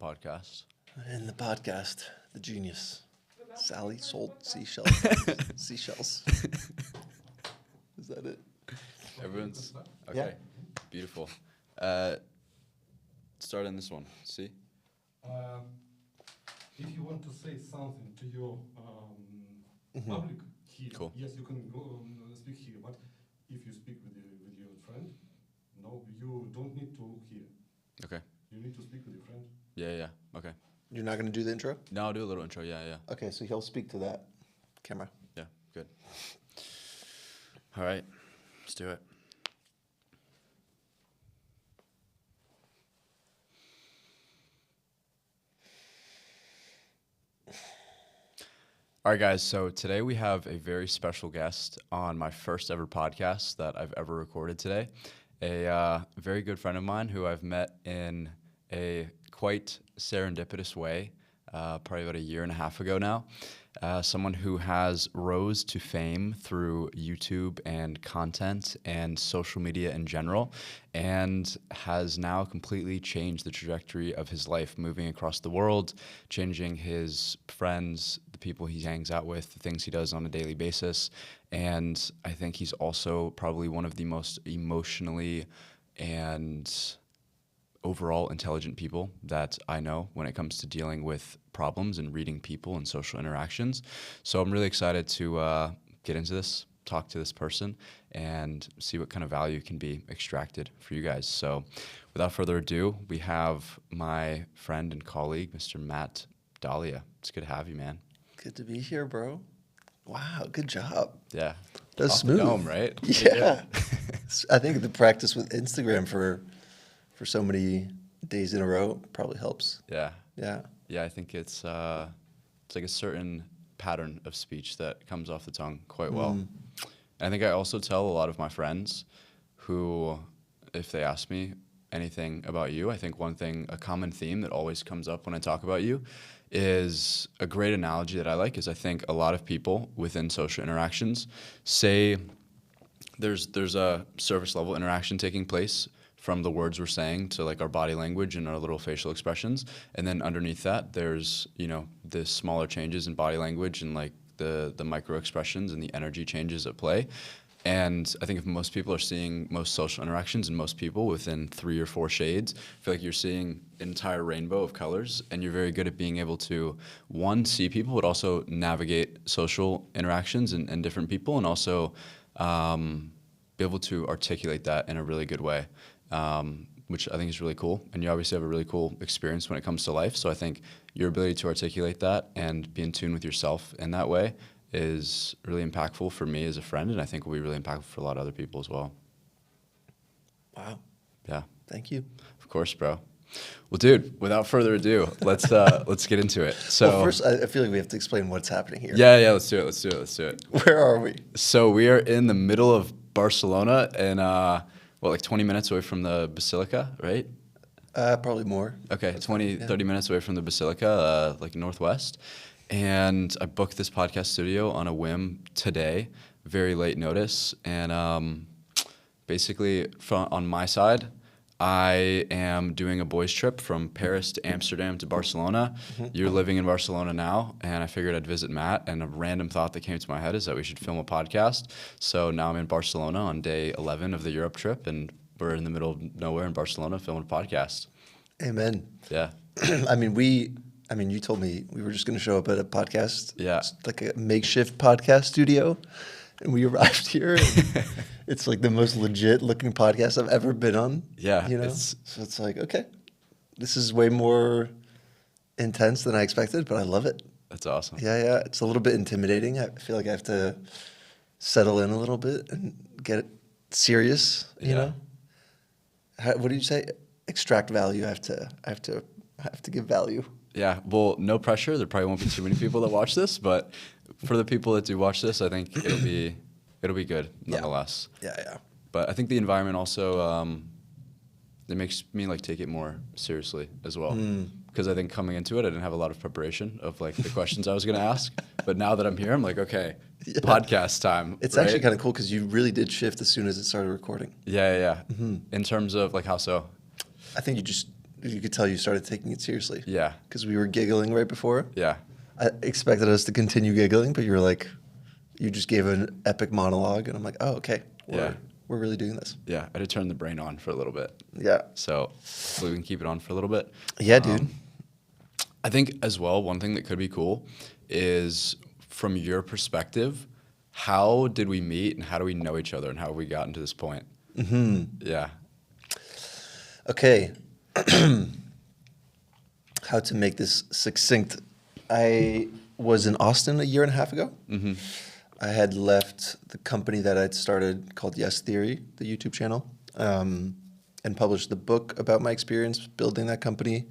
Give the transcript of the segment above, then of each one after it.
podcast. In the podcast, the genius, Sally sold seashells. Seashells. Is that it? Everyone's okay. Yeah. Beautiful. Start on this one. See? If you want to say something to your public here, Cool. yes, you can go speak here. But if you speak with your friend, no, you don't need to hear. Okay. You need to speak with your friend. Yeah. Okay. You're not going to do the intro? No, I'll do a little intro. Yeah. Okay, so he'll speak to that camera. Yeah. Good. All right. Let's do it. All right, guys, so today we have a very special guest on my first ever podcast that I've ever recorded today. A very good friend of mine who I've met in a quite serendipitous way, probably about a year and a half ago now. Someone who has rose to fame through YouTube and content and social media in general, and has now completely changed the trajectory of his life, moving across the world, changing his friends, the people he hangs out with, the things he does on a daily basis. And I think he's also probably one of the most emotionally and overall intelligent people that I know when it comes to dealing with problems and reading people and social interactions. So I'm really excited to get into this, talk to this person, and see what kind of value can be extracted for you guys. So without further ado, we have my friend and colleague, Mr. Matt Dahlia. It's good to have you, man. Good to be here, bro. Wow, good job. Yeah. That's Off smooth. the dome, right? Yeah. I think the practice with Instagram for so many days in a row probably helps. Yeah. Yeah. Yeah, I think it's like a certain pattern of speech that comes off the tongue quite well. And I think I also tell a lot of my friends who, if they ask me anything about you, I think a common theme that always comes up when I talk about you is a great analogy that I like is I think a lot of people within social interactions say there's a surface level interaction taking place from the words we're saying to like our body language and our little facial expressions. And then underneath that, there's, the smaller changes in body language and like the micro expressions and the energy changes at play. And I think if most people are seeing most social interactions and most people within 3 or 4 shades, I feel like you're seeing an entire rainbow of colors, and you're very good at being able to, one, see people, but also navigate social interactions and different people, and also be able to articulate that in a really good way. Which I think is really cool. And you obviously have a really cool experience when it comes to life. So I think your ability to articulate that and be in tune with yourself in that way is really impactful for me as a friend. And I think will be really impactful for a lot of other people as well. Wow. Yeah. Thank you. Of course, bro. Well, dude, without further ado, let's get into it. So Well, first, I feel like we have to explain what's happening here. yeah, let's do it. Where are we? So we are in the middle of Barcelona and like 20 minutes away from the Basilica, right? Probably more. Okay, 30 minutes away from the Basilica, like northwest. And I booked this podcast studio on a whim today, very late notice. And basically, on my side, I am doing a boys' trip from Paris to Amsterdam to Barcelona. You're living in Barcelona now, and I figured I'd visit Matt, and a random thought that came to my head is that we should film a podcast. So now I'm in Barcelona on day 11 of the Europe trip, and we're in the middle of nowhere in Barcelona filming a podcast. Amen. Yeah. You told me we were just going to show up at a podcast. Yeah. It's like a makeshift podcast studio. And we arrived here. And it's like the most legit looking podcast I've ever been on. Yeah. So it's like, okay, this is way more intense than I expected, but I love it. That's awesome. Yeah. It's a little bit intimidating. I feel like I have to settle in a little bit and get serious, you know? What did you say? Extract value. I have to give value. Yeah. Well, no pressure. There probably won't be too many people that watch this, but for the people that do watch this, I think it'll be good nonetheless. Yeah. But I think the environment also it makes me like take it more seriously as well. Because I think coming into it, I didn't have a lot of preparation of like the questions I was going to ask. But now that I'm here, I'm like, okay, podcast time. It's right? actually kind of cool because you really did shift as soon as it started recording. Yeah. In terms of like how so? I think you just you could tell you started taking it seriously. Yeah. Because we were giggling right before. Yeah. I expected us to continue giggling, but you were like, you just gave an epic monologue, and I'm like, oh, okay, we're really doing this. Yeah. I had to turn the brain on for a little bit. Yeah. So we can keep it on for a little bit. Yeah, dude. I think as well, one thing that could be cool is from your perspective, how did we meet and how do we know each other and how have we gotten to this point? Mm-hmm. Yeah. Okay. How to make this succinct. I was in Austin a year and a half ago. Mm-hmm. I had left the company that I'd started called Yes Theory, the YouTube channel, and published the book about my experience building that company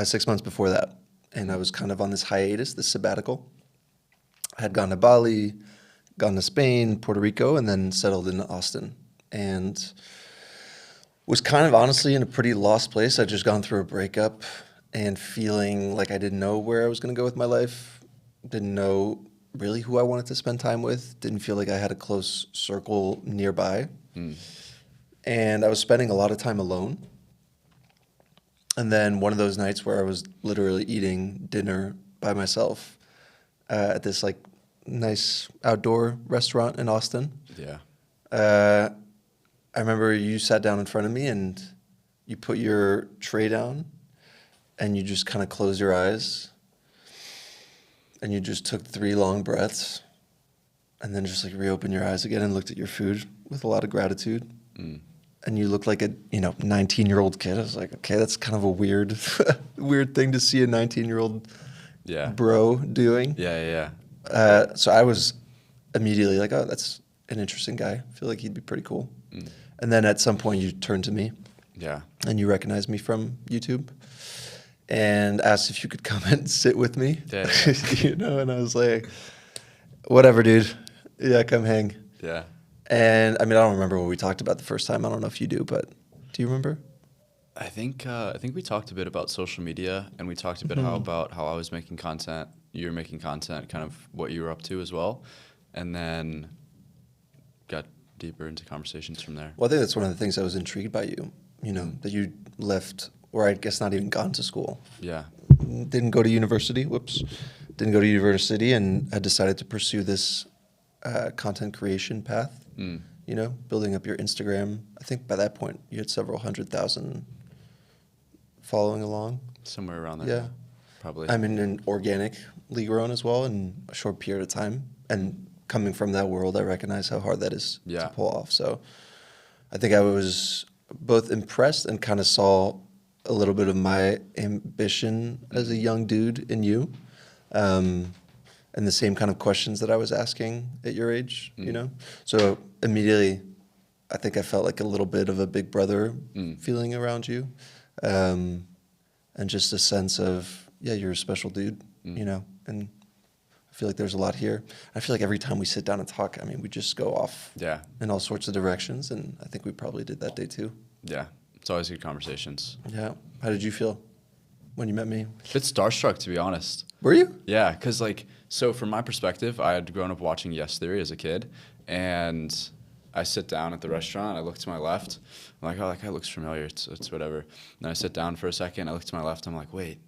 6 months before that. And I was kind of on this hiatus, this sabbatical. I had gone to Bali, gone to Spain, Puerto Rico, and then settled in Austin. And was kind of honestly in a pretty lost place. I'd just gone through a breakup and feeling like I didn't know where I was going to go with my life. Didn't know really who I wanted to spend time with. Didn't feel like I had a close circle nearby. And I was spending a lot of time alone. And then one of those nights where I was literally eating dinner by myself at this like nice outdoor restaurant in Austin. Yeah. I remember you sat down in front of me and you put your tray down and you just kind of closed your eyes and you just took 3 long breaths and then just like reopened your eyes again and looked at your food with a lot of gratitude. And you looked like a 19-year-old kid. I was like, okay, that's kind of a weird thing to see a 19-year-old bro doing. Yeah. So I was immediately like, oh, that's an interesting guy. I feel like he'd be pretty cool. And then at some point you turned to me. Yeah. And you recognized me from YouTube and asked if you could come and sit with me. Yeah. And I was like, whatever, dude. Yeah, come hang. Yeah. And I mean, I don't remember what we talked about the first time. I don't know if you do, but do you remember? I think we talked a bit about social media, and we talked a bit about how I was making content, you were making content, kind of what you were up to as well, and then got deeper into conversations from there. Well, I think that's one of the things I was intrigued by you, that you left, or I guess not even gone to school. Yeah. Didn't go to university, Didn't go to university and had decided to pursue this content creation path. Building up your Instagram. I think by that point you had several 100,000 following along. Somewhere around there. Yeah. Probably. I'm in an organically grown as well in a short period of time. And coming from that world, I recognize how hard that is to pull off. So I think I was both impressed and kind of saw a little bit of my ambition as a young dude in you. And the same kind of questions that I was asking at your age, So immediately, I think I felt like a little bit of a big brother feeling around you. And just a sense of, you're a special dude, and I feel like there's a lot here. I feel like every time we sit down and talk, I mean, we just go off in all sorts of directions, and I think we probably did that day too. Yeah, it's always good conversations. Yeah. How did you feel when you met me? A bit starstruck, to be honest. Were you? Yeah, because so from my perspective, I had grown up watching Yes Theory as a kid, and I sit down at the restaurant, I look to my left, I'm like, oh, that guy looks familiar, it's whatever. And then I sit down for a second, I look to my left, I'm like, wait,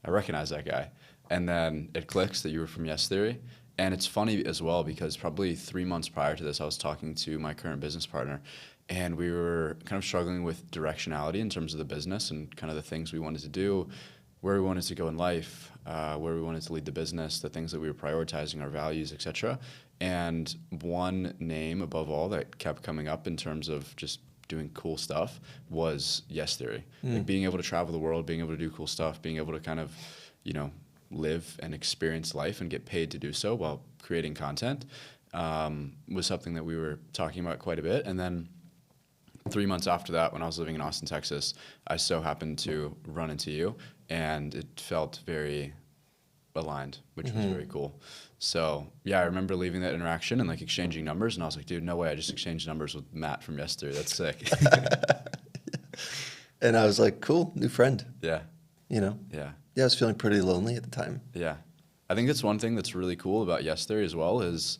I recognize that guy. And then it clicks that you were from Yes Theory. And it's funny as well because probably 3 months prior to this, I was talking to my current business partner, and we were kind of struggling with directionality in terms of the business and kind of the things we wanted to do, where we wanted to go in life, where we wanted to lead the business, the things that we were prioritizing, our values, etc. And one name above all that kept coming up in terms of just doing cool stuff was Yes Theory. Like being able to travel the world, being able to do cool stuff, being able to kind of, live and experience life and get paid to do so while creating content was something that we were talking about quite a bit. And then 3 months after that, when I was living in Austin, Texas, I so happened to run into you, and it felt very aligned, which was very cool. So I remember leaving that interaction and exchanging numbers, and I was like, dude, no way, I just exchanged numbers with Matt from Yes Theory. That's sick. And I was like, cool, new friend. Yeah. Yeah, I was feeling pretty lonely at the time. Yeah. I think that's one thing that's really cool about Yes Theory as well is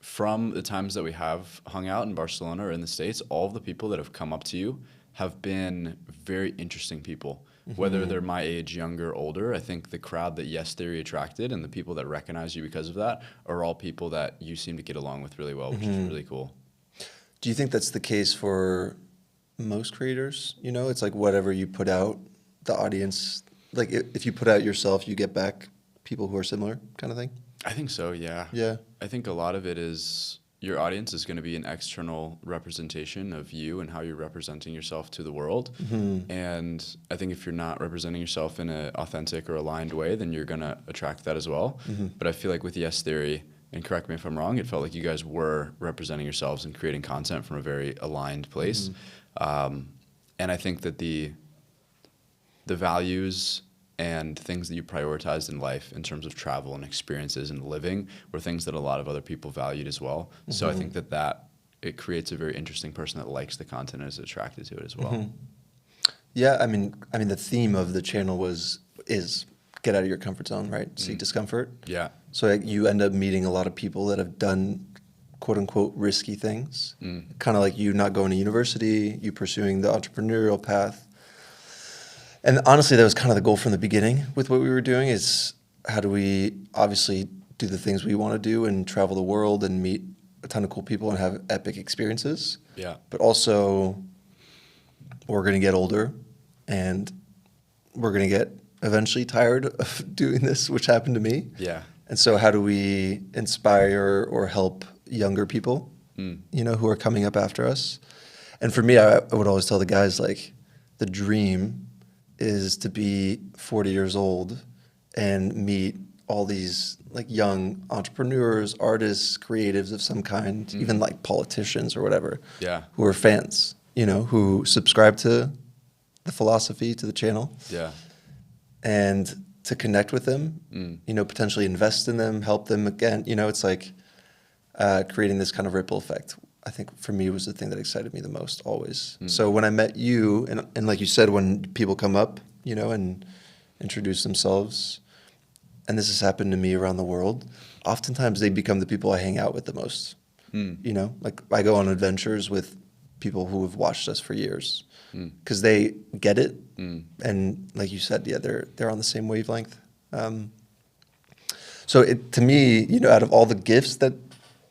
from the times that we have hung out in Barcelona or in the States, all of the people that have come up to you have been very interesting people. Whether they're my age, younger, older, I think the crowd that Yes Theory attracted and the people that recognize you because of that are all people that you seem to get along with really well, which is really cool. Do you think that's the case for most creators? You know, it's like whatever you put out, the audience, like if you put out yourself, you get back people who are similar kind of thing? I think so, yeah. Yeah. I think a lot of it is your audience is going to be an external representation of you and how you're representing yourself to the world. And I think if you're not representing yourself in an authentic or aligned way, then you're going to attract that as well. But I feel like with Yes Theory, and correct me if I'm wrong, it felt like you guys were representing yourselves and creating content from a very aligned place. And I think that the values and things that you prioritized in life in terms of travel and experiences and living were things that a lot of other people valued as well. So I think that it creates a very interesting person that likes the content and is attracted to it as well. Yeah, I mean, the theme of the channel is get out of your comfort zone, right? Seek discomfort. Yeah. So you end up meeting a lot of people that have done quote unquote risky things, kind of like you not going to university, you pursuing the entrepreneurial path. And honestly, that was kind of the goal from the beginning with what we were doing is how do we obviously do the things we want to do and travel the world and meet a ton of cool people and have epic experiences. Yeah. But also we're going to get older and we're going to get eventually tired of doing this, which happened to me. Yeah. And so how do we inspire or help younger people, you know, who are coming up after us? And for me, I would always tell the guys, like, the dream is to be 40 years old and meet all these like young entrepreneurs, artists, creatives of some kind, even like politicians or whatever, who are fans, you know, who subscribe to the philosophy, to the channel. Yeah. And to connect with them, you know, potentially invest in them, help them again. You know, it's like creating this kind of ripple effect. I think for me was the thing that excited me the most always. So when I met you, and like you said, when people come up, you know, and introduce themselves, and this has happened to me around the world, oftentimes they become the people I hang out with the most. You know, like I go on adventures with people who have watched us for years because they get it. And like you said, yeah, they're on the same wavelength. So to me, you know, out of all the gifts that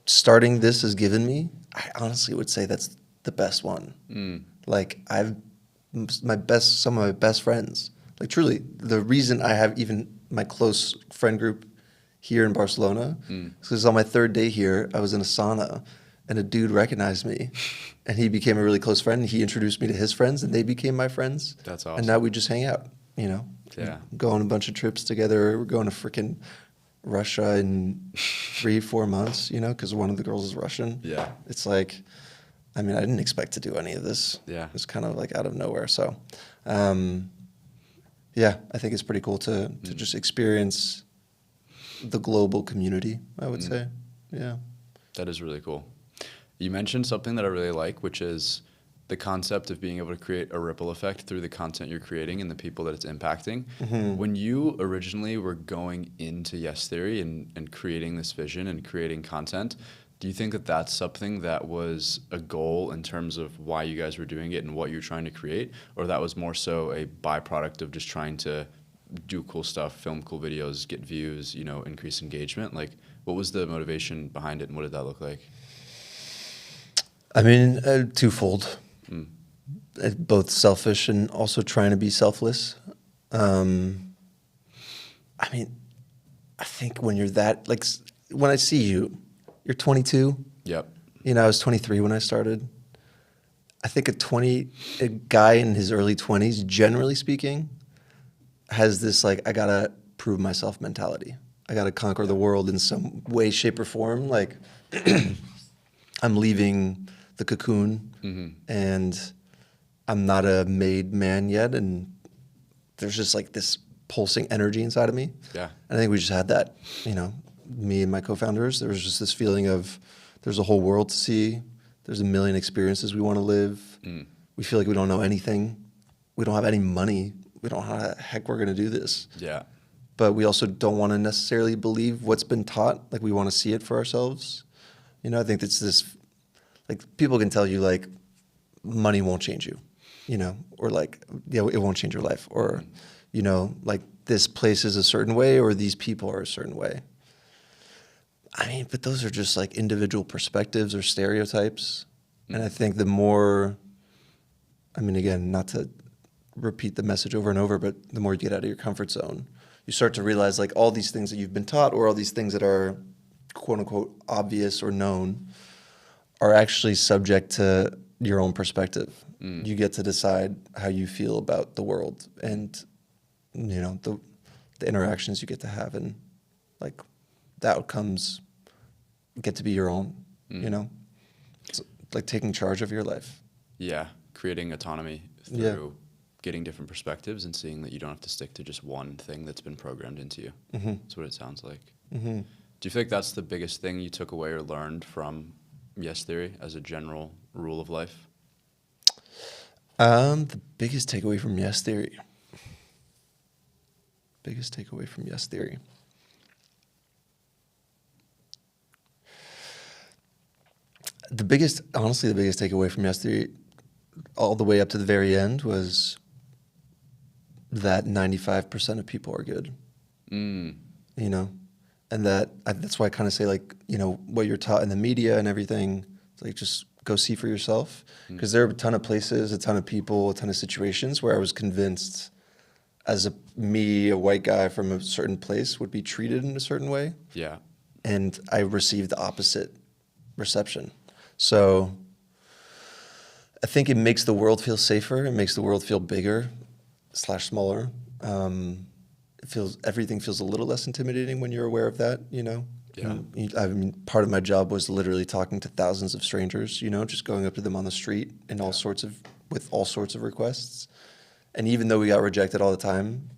starting this has given me, I honestly would say that's the best one. Like some of my best friends, like truly the reason I have even my close friend group here in Barcelona is because on my third day here, I was in a sauna and a dude recognized me and he became a really close friend. He introduced me to his friends and they became my friends. That's awesome. And now we just hang out, you know, go on a bunch of trips together. We're going to freaking Russia in 3-4 months, you know, because one of the girls is Russian. Yeah. It's like, I mean, I didn't expect to do any of this. Yeah. It's kind of like out of nowhere. So, yeah, I think it's pretty cool to just experience the global community, I would say. Yeah. That is really cool. You mentioned something that I really like, which is the concept of being able to create a ripple effect through the content you're creating and the people that it's impacting. When you originally were going into Yes Theory and creating this vision and creating content, do you think that that's something that was a goal in terms of why you guys were doing it and what you're trying to create? Or that was more so a byproduct of just trying to do cool stuff, film cool videos, get views, you know, increase engagement? Like, what was the motivation behind it and what did that look like? I mean, twofold. Both selfish and also trying to be selfless. I mean, I think when you're that, like, when I see you, you're 22. Yep. You know, I was 23 when I started. I think a guy in his early 20s, generally speaking, has this, like, I gotta prove myself mentality. I gotta conquer the world in some way, shape, or form. Like, I'm leaving the cocoon and I'm not a made man yet, and there's just like this pulsing energy inside of me. Yeah. And I think we just had that, you know, me and my co-founders, there was just this feeling of there's a whole world to see. There's a million experiences we want to live. We feel like we don't know anything. We don't have any money. We don't know how the heck we're going to do this. Yeah. But we also don't want to necessarily believe what's been taught. Like, we want to see it for ourselves. You know, I think it's this, like, people can tell you, like, money won't change you. you know, or like, you know, it won't change your life, or, you know, like this place is a certain way or these people are a certain way. I mean, but those are just like individual perspectives or stereotypes. And I think the more, I mean, again, not to repeat the message over and over, but the more you get out of your comfort zone, you start to realize like all these things that you've been taught or all these things that are quote unquote obvious or known are actually subject to your own perspective. You get to decide how you feel about the world and, you know, the interactions you get to have, and like the outcomes get to be your own, you know? It's like taking charge of your life. Yeah, creating autonomy through getting different perspectives and seeing that you don't have to stick to just one thing that's been programmed into you. That's what it sounds like. Do you feel like that's the biggest thing you took away or learned from Yes Theory as a general rule of life? The biggest takeaway from Yes Theory. Biggest takeaway from Yes Theory. Honestly, the biggest takeaway from Yes Theory, all the way up to the very end, was that 95% of people are good. You know, and that's why I kind of say, like, you know, what you're taught in the media and everything, it's like just go see for yourself. Because there are a ton of places, a ton of people, a ton of situations where I was convinced as a white guy from a certain place would be treated in a certain way. Yeah. And I received the opposite reception. So I think it makes the world feel safer. It makes the world feel bigger / smaller. Everything feels a little less intimidating when you're aware of that, you know? Yeah. I mean, part of my job was literally talking to thousands of strangers, you know, just going up to them on the street and with all sorts of requests. And even though we got rejected all the time,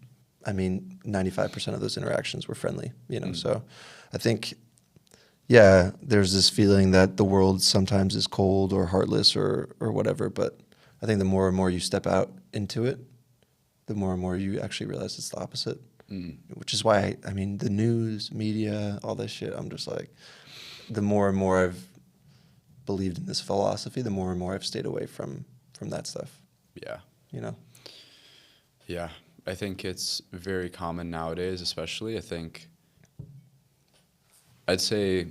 I mean, 95% of those interactions were friendly, you know? So I think, yeah, there's this feeling that the world sometimes is cold or heartless or whatever, but I think the more and more you step out into it, the more and more you actually realize it's the opposite. Which is why, I mean, the news, media, all this shit, I'm just like, the more and more I've believed in this philosophy, the more and more I've stayed away from that stuff. Yeah. You know? Yeah. I think it's very common nowadays, especially. I think I'd say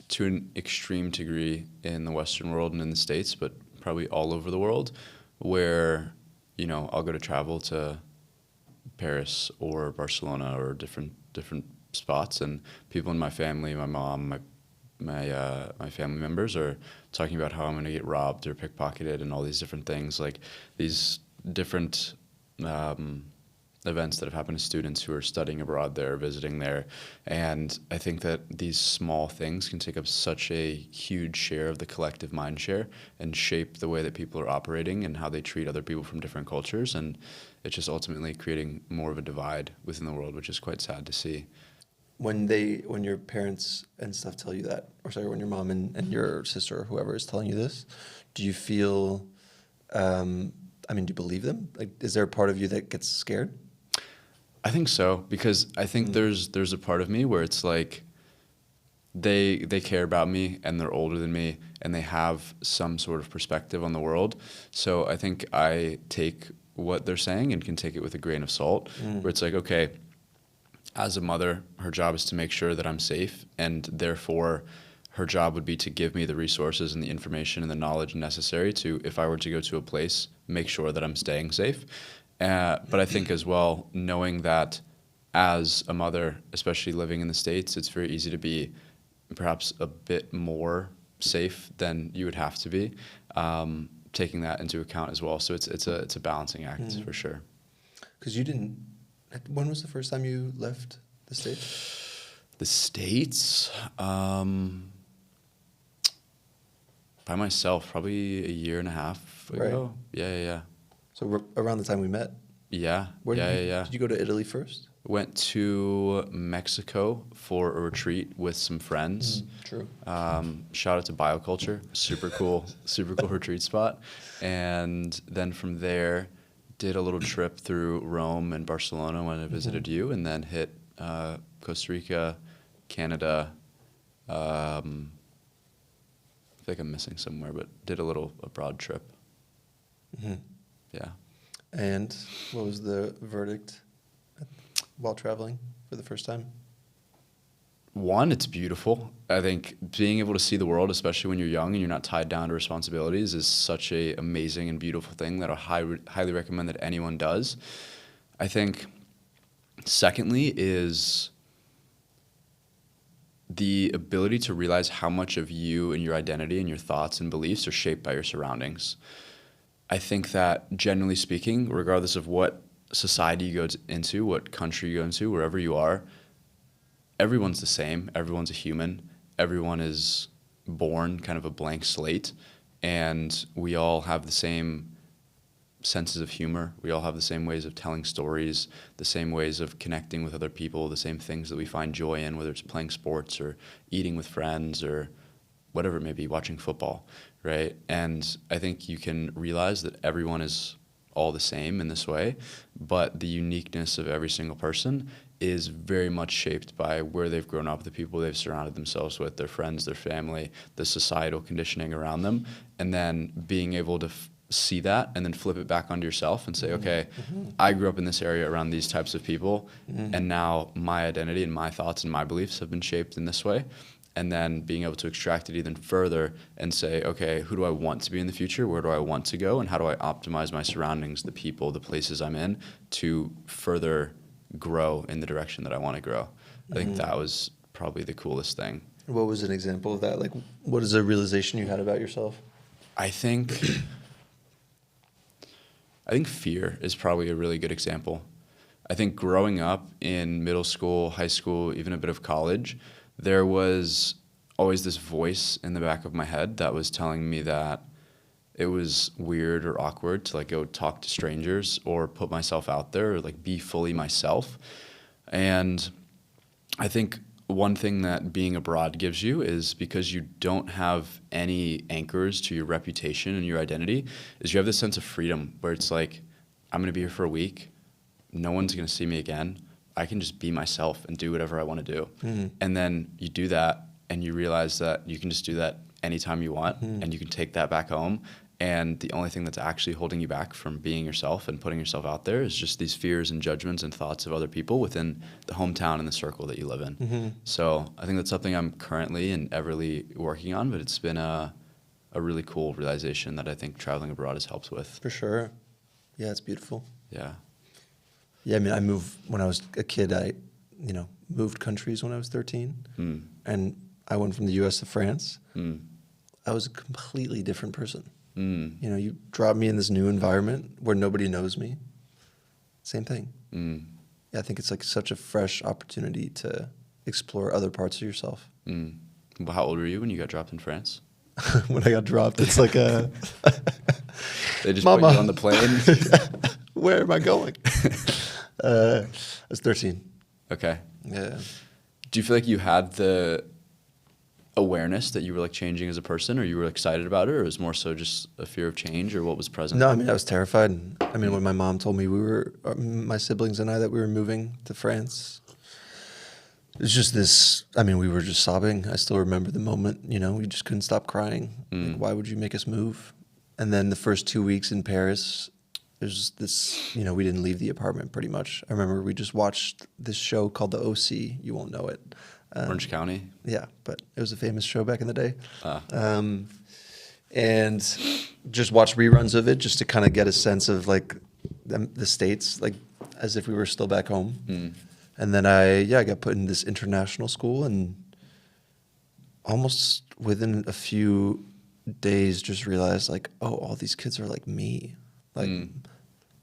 to an extreme degree in the Western world and in the States, but probably all over the world, where, you know, I'll go to travel to Paris or Barcelona or different spots, and people in my family, my mom, my family members are talking about how I'm going to get robbed or pickpocketed and all these different things, like these different events that have happened to students who are studying abroad there, visiting there. And I think that these small things can take up such a huge share of the collective mind share and shape the way that people are operating and how they treat other people from different cultures. And it's just ultimately creating more of a divide within the world, which is quite sad to see. When your parents and stuff tell you that, or sorry, when your mom and your sister or whoever is telling you this, do you feel, I mean, do you believe them? Like, is there a part of you that gets scared? I think so, because I think there's a part of me where it's like they care about me and they're older than me and they have some sort of perspective on the world. So I think I take what they're saying and can take it with a grain of salt, where it's like, okay, as a mother, her job is to make sure that I'm safe, and therefore her job would be to give me the resources and the information and the knowledge necessary to, if I were to go to a place, make sure that I'm staying safe. But I think as well, knowing that as a mother, especially living in the States, it's very easy to be perhaps a bit more safe than you would have to be, taking that into account as well. So it's a balancing act for sure. Because when was the first time you left the States? The States? By myself, probably a year and a half ago. Right. Yeah. So around the time we met? Yeah. Did you go to Italy first? Went to Mexico for a retreat with some friends. True. Shout out to Bioculture. Super cool retreat spot. And then from there, did a little trip through Rome and Barcelona when I visited you, and then hit Costa Rica, Canada. I feel like I'm missing somewhere, but did a little abroad trip. Yeah. And what was the verdict while traveling for the first time? One, it's beautiful. I think being able to see the world, especially when you're young and you're not tied down to responsibilities, is such a amazing and beautiful thing that I highly recommend that anyone does. I think secondly is the ability to realize how much of you and your identity and your thoughts and beliefs are shaped by your surroundings. I think that generally speaking, regardless of what society you go into, what country you go into, wherever you are, everyone's the same. Everyone's a human. Everyone is born kind of a blank slate, and we all have the same senses of humor. We all have the same ways of telling stories, the same ways of connecting with other people, the same things that we find joy in, whether it's playing sports or eating with friends or whatever it may be, watching football, right? And I think you can realize that everyone is all the same in this way, but the uniqueness of every single person is very much shaped by where they've grown up, the people they've surrounded themselves with, their friends, their family, the societal conditioning around them, and then being able to see that and then flip it back onto yourself and say, okay, I grew up in this area around these types of people, and now my identity and my thoughts and my beliefs have been shaped in this way. And then being able to extract it even further and say, okay, who do I want to be in the future? Where do I want to go? And how do I optimize my surroundings, the people, the places I'm in, to further grow in the direction that I want to grow? I think that was probably the coolest thing. What was an example of that? Like, what is a realization you had about yourself? I think fear is probably a really good example. I think growing up in middle school, high school, even a bit of college, there was always this voice in the back of my head that was telling me that it was weird or awkward to like go talk to strangers or put myself out there or like be fully myself. And I think one thing that being abroad gives you is, because you don't have any anchors to your reputation and your identity, is you have this sense of freedom where it's like, I'm going to be here for a week. No one's going to see me again. I can just be myself and do whatever I want to do. And then you do that and you realize that you can just do that anytime you want, and you can take that back home. And the only thing that's actually holding you back from being yourself and putting yourself out there is just these fears and judgments and thoughts of other people within the hometown and the circle that you live in. So I think that's something I'm currently and everly working on, but it's been a really cool realization that I think traveling abroad has helped with. For sure. Yeah, it's beautiful. Yeah. Yeah, I mean, I moved when I was a kid. I, moved countries when I was 13, and I went from the U.S. to France. I was a completely different person. You drop me in this new environment where nobody knows me. Same thing. Yeah, I think it's like such a fresh opportunity to explore other parts of yourself. Well, how old were you when you got dropped in France? When I got dropped, it's like a... They just Mama. put you on the plane? Where am I going? I was 13. Okay. Yeah. Do you feel like you had the awareness that you were like changing as a person, or you were excited about it, or it was more so just a fear of change, or what was present? No, I mean, I was terrified. I mean, when my mom told me my siblings and I, that we were moving to France, it was just this, I mean, we were just sobbing. I still remember the moment, we just couldn't stop crying. Like, why would you make us move? And then the first 2 weeks in Paris, there's this, we didn't leave the apartment pretty much. I remember we just watched this show called The OC. You won't know it. Orange County? Yeah, but it was a famous show back in the day. And just watch reruns of it just to kind of get a sense of like the States, like as if we were still back home. And then I got put in this international school, and almost within a few days just realized like, oh, all these kids are like me. Like,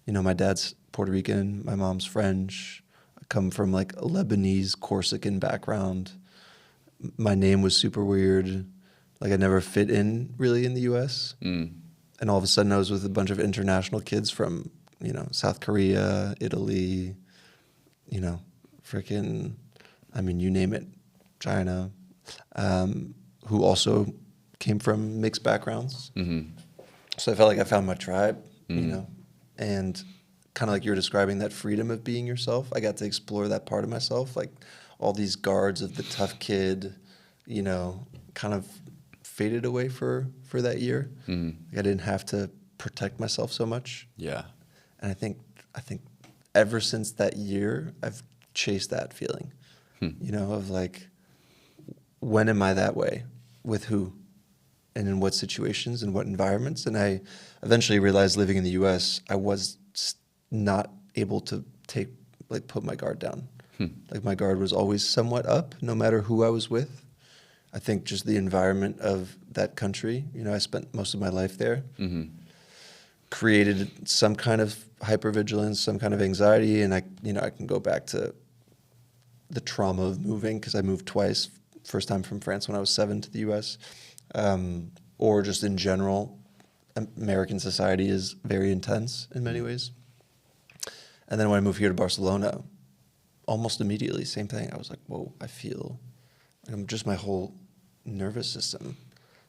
my dad's Puerto Rican, my mom's French. I come from like a Lebanese, Corsican background. My name was super weird. Like I never fit in really in the U.S. And all of a sudden I was with a bunch of international kids from, South Korea, Italy, freaking, I mean, you name it, China, who also came from mixed backgrounds. So I felt like I found my tribe, and kind of like you're describing that freedom of being yourself. I got to explore that part of myself, like all these guards of the tough kid, kind of faded away for that year. Like I didn't have to protect myself so much. Yeah. And I think ever since that year, I've chased that feeling, you know, of like, when am I that way? With who? And in what situations and what environments? And I eventually realized living in the US, I was not able to put my guard down. Like my guard was always somewhat up, no matter who I was with. I think just the environment of that country, you know, I spent most of my life there, created some kind of hypervigilance, some kind of anxiety. And I can go back to the trauma of moving, because I moved twice. First time from France when I was 7 to the US, or just in general, American society is very intense in many ways. And then when I moved here to Barcelona, almost immediately, same thing. I was like, whoa, I feel like just my whole nervous system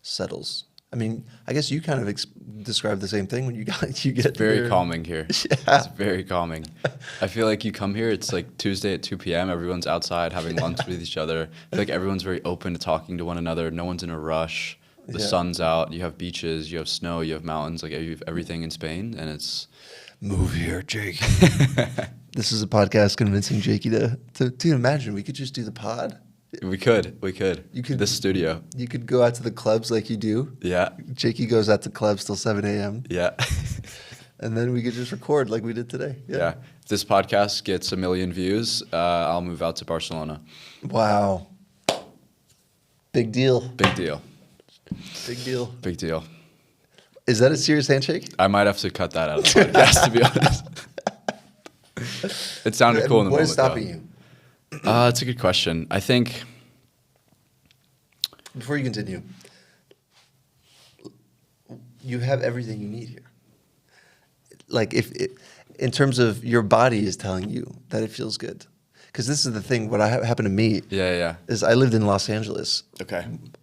settles. I mean, I guess you kind of described the same thing when you get Very here. calming here. Yeah. It's very calming. I feel like you come here, it's like Tuesday at 2 p.m. Everyone's outside having lunch with each other. I feel like everyone's very open to talking to one another. No one's in a rush. The sun's out. You have beaches. You have snow. You have mountains. Like you have everything in Spain, and it's Move here, Jake. This is a podcast convincing Jakey to imagine we could just do the pod. We could. You could. The studio. You could go out to the clubs like you do. Yeah. Jakey goes out to clubs till 7 a.m. Yeah. And then we could just record like we did today. Yeah. If this podcast gets 1 million views, I'll move out to Barcelona. Wow. Big deal. Big deal. Big deal. Big deal. Is that a serious handshake? I might have to cut that out of the podcast, to be honest. It sounded cool in the moment. What is stopping you? That's a good question. I think... Before you continue, you have everything you need here. Like, in terms of your body is telling you that it feels good. Because this is the thing, what happened to me is I lived in Los Angeles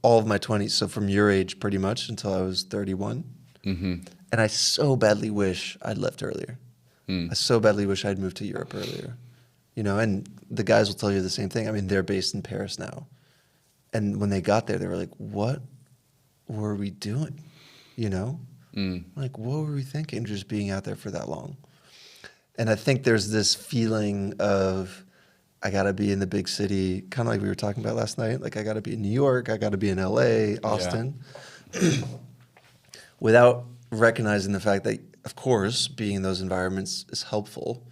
all of my 20s, so from your age pretty much until I was 31. And I so badly wish I'd left earlier. I so badly wish I'd moved to Europe earlier. You know, and the guys will tell you the same thing. I mean, they're based in Paris now. And when they got there, they were like, what were we doing? You know? Like, what were we thinking just being out there for that long? And I think there's this feeling of, I got to be in the big city, kind of like we were talking about last night. Like, I got to be in New York, I got to be in LA, Austin. Yeah. Without recognizing the fact that, of course, being in those environments is helpful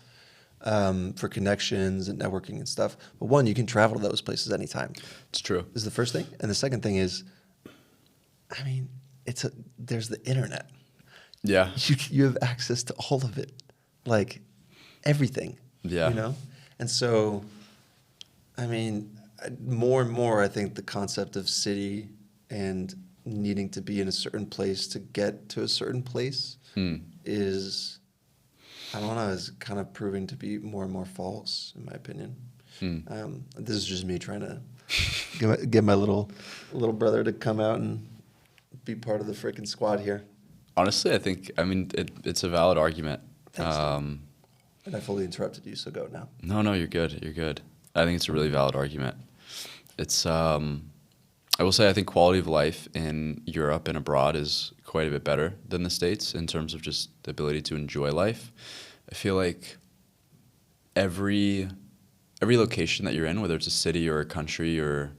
for connections and networking and stuff. But one, you can travel to those places anytime. It's true. Is the first thing. And the second thing is, I mean, there's the internet. Yeah. You have access to all of it. Like, everything. Yeah. You know? And so, I mean, more and more, I think the concept of city and needing to be in a certain place to get to a certain place is, I don't know, is kind of proving to be more and more false, in my opinion. This is just me trying to get my little brother to come out and be part of the freaking squad here. Honestly, I mean, it's a valid argument. Thanks. And I fully interrupted you, so go now. No, you're good. You're good. I think it's a really valid argument. It's, I will say, I think quality of life in Europe and abroad is quite a bit better than the States in terms of just the ability to enjoy life. I feel like every location that you're in, whether it's a city or a country or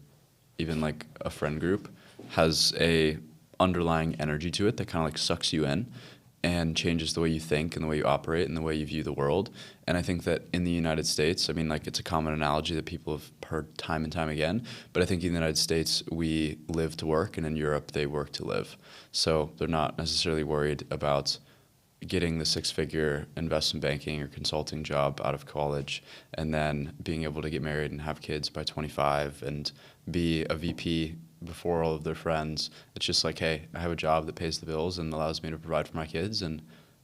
even like a friend group, has a underlying energy to it that kind of like sucks you in and changes the way you think and the way you operate and the way you view the world. And I think that in the United States, I mean, like, it's a common analogy that people have heard time and time again, but I think in the United States, we live to work, and in Europe, they work to live. So they're not necessarily worried about getting the six-figure investment banking or consulting job out of college and then being able to get married and have kids by 25 and be a VP before all of their friends. It's just like, hey, I have a job that pays the bills and allows me to provide for my kids, and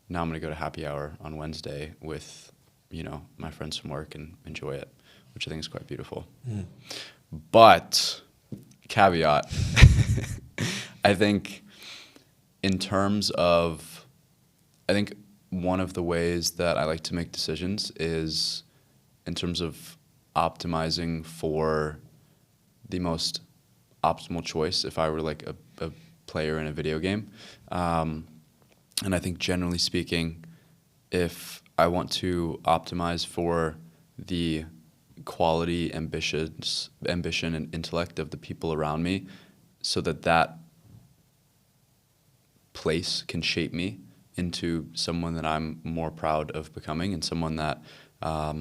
now I'm going to go to happy hour on Wednesday with, you know, my friends from work and enjoy it, which I think is quite beautiful. But caveat, I think in terms of, I think one of the ways that I like to make decisions is in terms of optimizing for the most optimal choice if I were like a player in a video game. And I think generally speaking, if I want to optimize for the quality, ambition, and intellect of the people around me, so that that place can shape me into someone that I'm more proud of becoming, and someone that I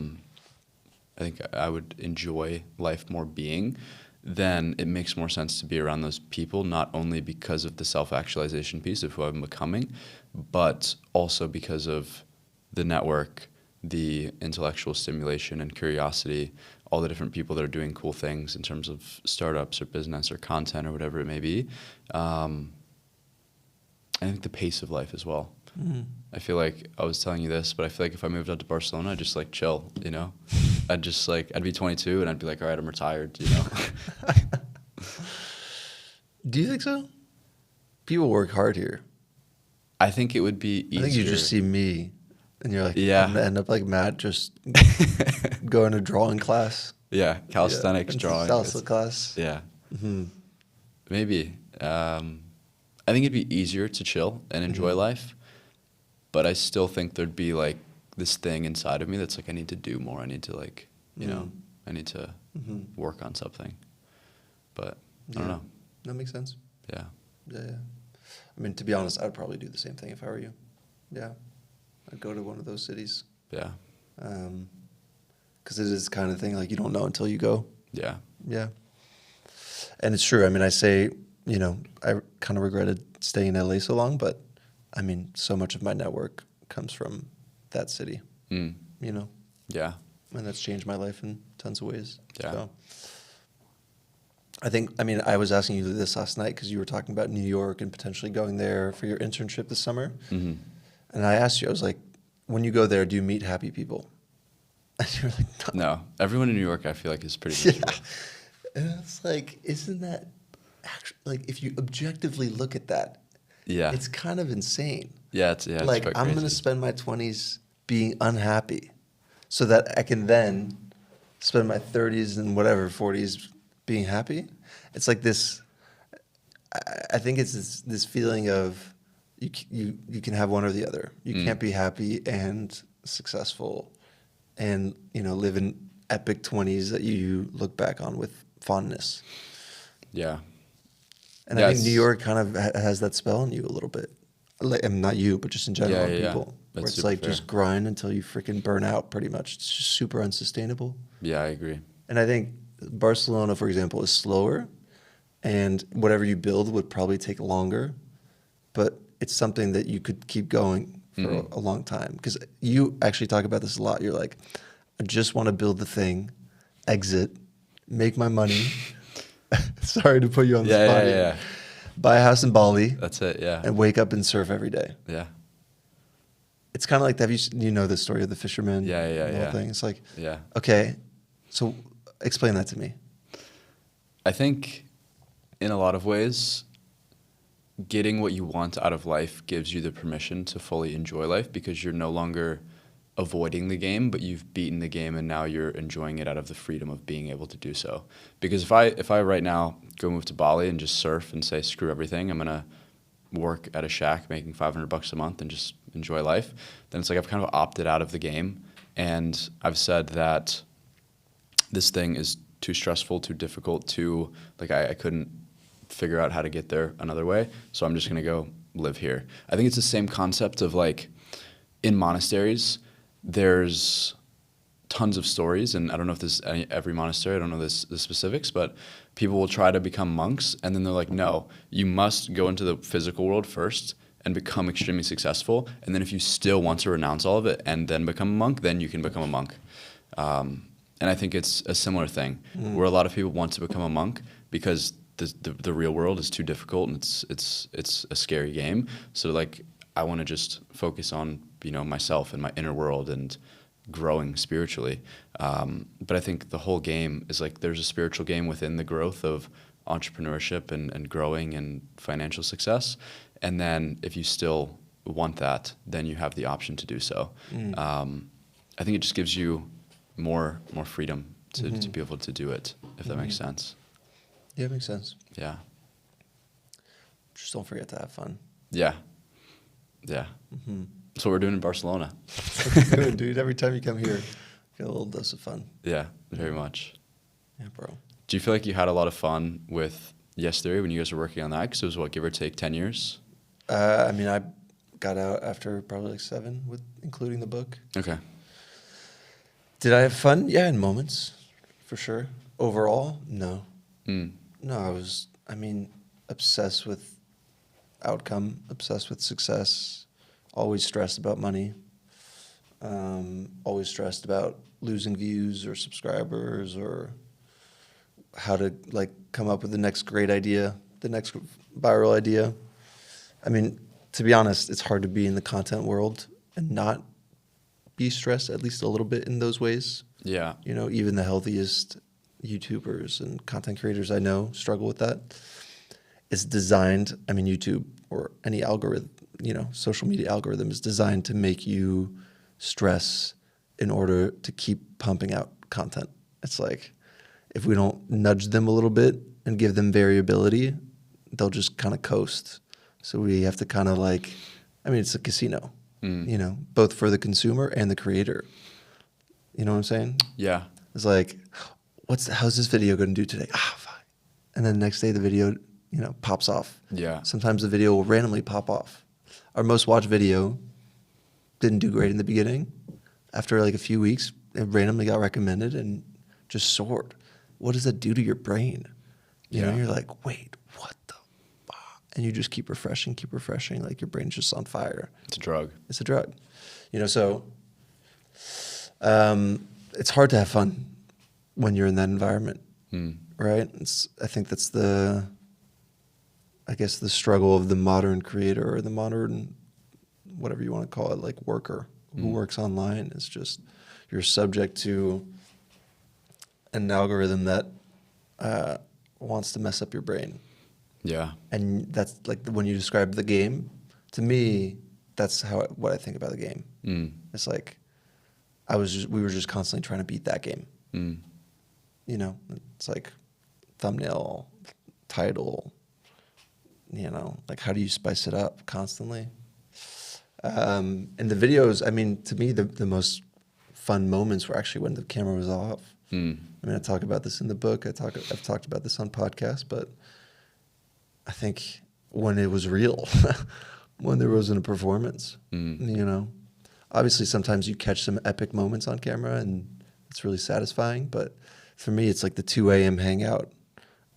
think I would enjoy life more being, then it makes more sense to be around those people, not only because of the self-actualization piece of who I'm becoming, but also because of the network, the intellectual stimulation and curiosity, all the different people that are doing cool things in terms of startups or business or content or whatever it may be. I think the pace of life as well. Mm-hmm. I feel like I was telling you this, but I feel like if I moved out to Barcelona, I'd just like chill, you know? I'd just like, I'd be 22 and I'd be like, all right, I'm retired, you know? Do you think so? People work hard here. I think it would be easier. I think you just see me and you're like, Yeah. I'm going to end up like Matt, just going to drawing class. Yeah, calisthenics, drawing. Salsa class. Yeah. Mm-hmm. Maybe. I think it'd be easier to chill and enjoy life, but I still think there'd be like this thing inside of me that's like, I need to do more. I need to like, you know, I need to work on something. But I don't know. That makes sense. Yeah. Yeah. I mean, to be honest, I'd probably do the same thing if I were you. Yeah. I'd go to one of those cities. Yeah. Because it is the kind of thing like you don't know until you go. Yeah. Yeah. And it's true. I mean, I say, you know, I kind of regretted staying in LA so long, but I mean, so much of my network comes from that city, you know? Yeah. And that's changed my life in tons of ways. Yeah. So I think, I mean, I was asking you this last night because you were talking about New York and potentially going there for your internship this summer. Mm-hmm. And I asked you, I was like, when you go there, do you meet happy people? And you were like, No. Everyone in New York, I feel like, is pretty miserable. Yeah. And it's like, isn't that actually, like, if you objectively look at that, Yeah. it's kind of insane. Yeah, it's Like, quite I'm going to crazy. spend my 20s being unhappy so that I can then spend my 30s and whatever, 40s being happy. It's like this, I think it's this feeling of you can have one or the other. You can't be happy and successful and, you know, live in epic 20s that you look back on with fondness. Yeah. And Yeah, I think New York kind of has that spell on you a little bit. Like, and not you, but just in general, Yeah. people. Where That's it's super like fair. just grind until you freaking burn out pretty much. It's just super unsustainable. Yeah, I agree. And I think Barcelona, for example, is slower. And whatever you build would probably take longer. But it's something that you could keep going for a long time. Because you actually talk about this a lot. You're like, I just want to build the thing, exit, make my money. Sorry to put you on the spot. Yeah. Buy a house in Bali. That's it, yeah. And wake up and surf every day. Yeah. It's kind of like, you know the story of the fisherman? Yeah, and the whole thing. It's like, Yeah. okay, so explain that to me. I think in a lot of ways, getting what you want out of life gives you the permission to fully enjoy life because you're no longer avoiding the game, but you've beaten the game and now you're enjoying it out of the freedom of being able to do so. Because if I right now go move to Bali and just surf and say, screw everything, I'm going to work at a shack making $500 a month and just enjoy life, then it's like I've kind of opted out of the game. And I've said that this thing is too stressful, too difficult, too, like I couldn't figure out how to get there another way. So I'm just going to go live here. I think it's the same concept of like in monasteries, there's tons of stories, and I don't know if this is every monastery, I don't know the specifics, but people will try to become monks, and then they're like, no, you must go into the physical world first and become extremely successful, and then if you still want to renounce all of it and then become a monk, then you can become a monk. And I think it's a similar thing, where a lot of people want to become a monk because the real world is too difficult and it's a scary game. So like, I want to just focus on, you know, myself and my inner world and growing spiritually. But I think the whole game is like there's a spiritual game within the growth of entrepreneurship and growing and financial success. And then if you still want that, then you have the option to do so. I think it just gives you more freedom to be able to do it, if that makes sense. Yeah, it makes sense. Yeah. Just don't forget to have fun. Yeah. Yeah. That's what we're doing in Barcelona. Good, dude. Every time you come here, get a little dose of fun. Yeah, very much. Yeah, bro. Do you feel like you had a lot of fun with Yes Theory when you guys were working on that? Because it was, what, give or take 10 years? I mean, I got out after probably like 7, with including the book. Okay. Did I have fun? Yeah, in moments, for sure. Overall, no. Mm. No, I mean, obsessed with outcome, obsessed with success, always stressed about money, always stressed about losing views or subscribers or how to like come up with the next great idea, the next viral idea. I mean, to be honest, it's hard to be in the content world and not be stressed at least a little bit in those ways. Yeah. You know, even the healthiest YouTubers and content creators I know struggle with that. It's designed, I mean, YouTube or any algorithm, you know, social media algorithm is designed to make you stress in order to keep pumping out content. It's like, if we don't nudge them a little bit and give them variability, they'll just kind of coast. So we have to kind of like, I mean, it's a casino, you know, both for the consumer and the creator. You know what I'm saying? Yeah. It's like, how's this video going to do today? Ah, fine. And then the next day the video, you know, pops off. Yeah. Sometimes the video will randomly pop off. Our most watched video didn't do great in the beginning. After like a few weeks, it randomly got recommended and just soared. What does that do to your brain? You know, you're like, wait, what the fuck? And you just keep refreshing, like your brain's just on fire. It's a drug. It's a drug. You know, so it's hard to have fun when you're in that environment, right? I think that's the struggle of the modern creator or the modern, whatever you want to call it, like worker who works online. Is just you're subject to an algorithm that wants to mess up your brain. Yeah. And that's like when you describe the game, to me, that's what I think about the game. It's like we were just constantly trying to beat that game. You know, it's like thumbnail, title, you know, like how do you spice it up constantly? And the videos, I mean, to me, the most fun moments were actually when the camera was off. I mean, I talk about this in the book. I've talked about this on podcasts, but I think when it was real, when there wasn't a performance, you know, obviously sometimes you catch some epic moments on camera and it's really satisfying. But for me, it's like the 2 a.m. hangout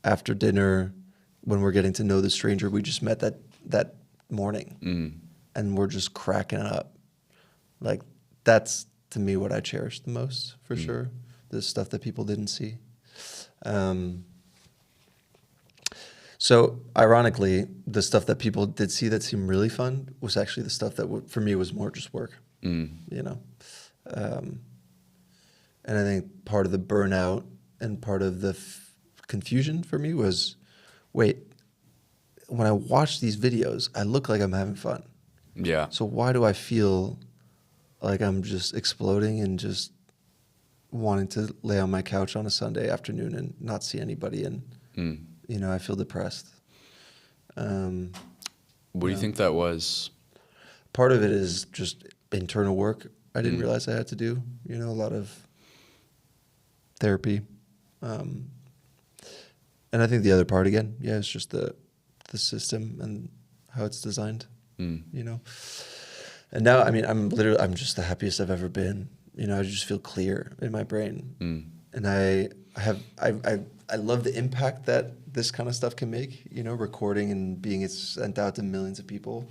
after dinner when we're getting to know the stranger we just met that morning, and we're just cracking up. Like that's to me what I cherish the most, for sure. The stuff that people didn't see. So ironically, the stuff that people did see that seemed really fun was actually the stuff that for me was more just work, you know? And I think part of the burnout and part of the confusion for me was, wait, when I watch these videos, I look like I'm having fun. Yeah. So why do I feel like I'm just exploding and just wanting to lay on my couch on a Sunday afternoon and not see anybody, and you know, I feel depressed. What do you think that was? Part of it is just internal work I didn't realize I had to do. You know, a lot of therapy, and I think the other part again, yeah, it's just the system and how it's designed. You know, and now I mean I'm just the happiest I've ever been. You know, I just feel clear in my brain, and I love the impact that this kind of stuff can make. You know, recording and being sent out to millions of people.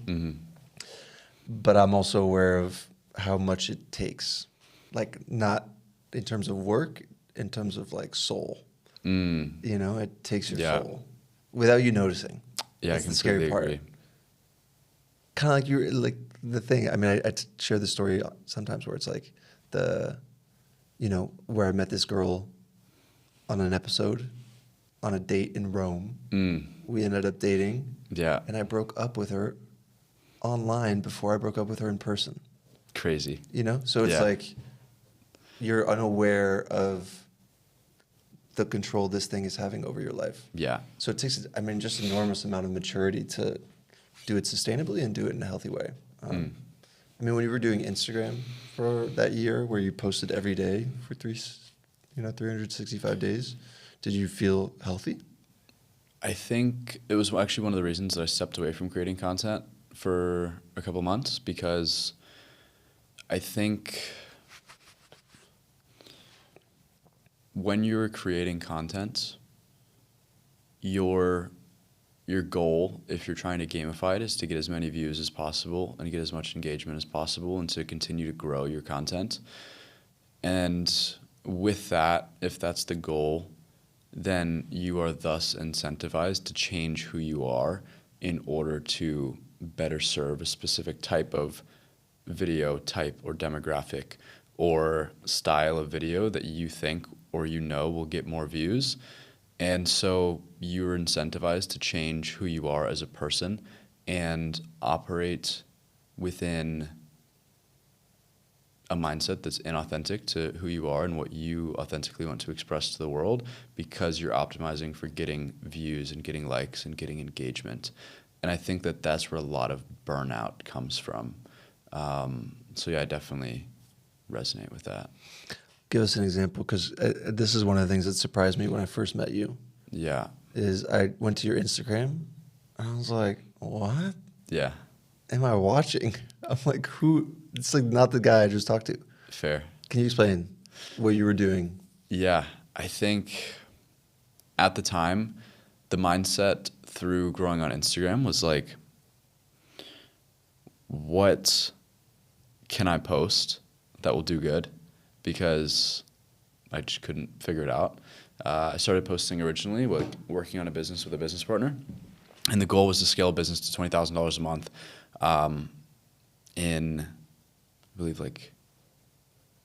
But I'm also aware of how much it takes, like not in terms of work, in terms of like soul. You know, it takes your soul without you noticing. Yeah, that's the scary part. Agree. Kind of like you're like the thing. I mean, I share this story sometimes where it's like you know, where I met this girl on an episode, on a date in Rome. We ended up dating. Yeah. And I broke up with her online before I broke up with her in person. Crazy. You know? So it's like you're unaware of the control this thing is having over your life. Yeah. So it takes, I mean, just an enormous amount of maturity to do it sustainably and do it in a healthy way. I mean, when you were doing Instagram for that year, where you posted every day for 365 days, did you feel healthy? I think it was actually one of the reasons that I stepped away from creating content for a couple months, because I think when you're creating content, your goal, if you're trying to gamify it, is to get as many views as possible and get as much engagement as possible and to continue to grow your content. And with that, if that's the goal, then you are thus incentivized to change who you are in order to better serve a specific type of video type or demographic or style of video that you think or you know will get more views. And so you're incentivized to change who you are as a person and operate within a mindset that's inauthentic to who you are and what you authentically want to express to the world, because you're optimizing for getting views and getting likes and getting engagement. And I think that that's where a lot of burnout comes from. So yeah, I definitely resonate with that. Give us an example, because this is one of the things that surprised me when I first met you. Yeah. Is I went to your Instagram, and I was like, what Yeah. am I watching? I'm like, who? It's like not the guy I just talked to. Fair. Can you explain what you were doing? Yeah. I think at the time, the mindset through growing on Instagram was like, what can I post that will do good? Because I just couldn't figure it out. I started posting originally, working on a business with a business partner, and the goal was to scale a business to $20,000 a month in, I believe, like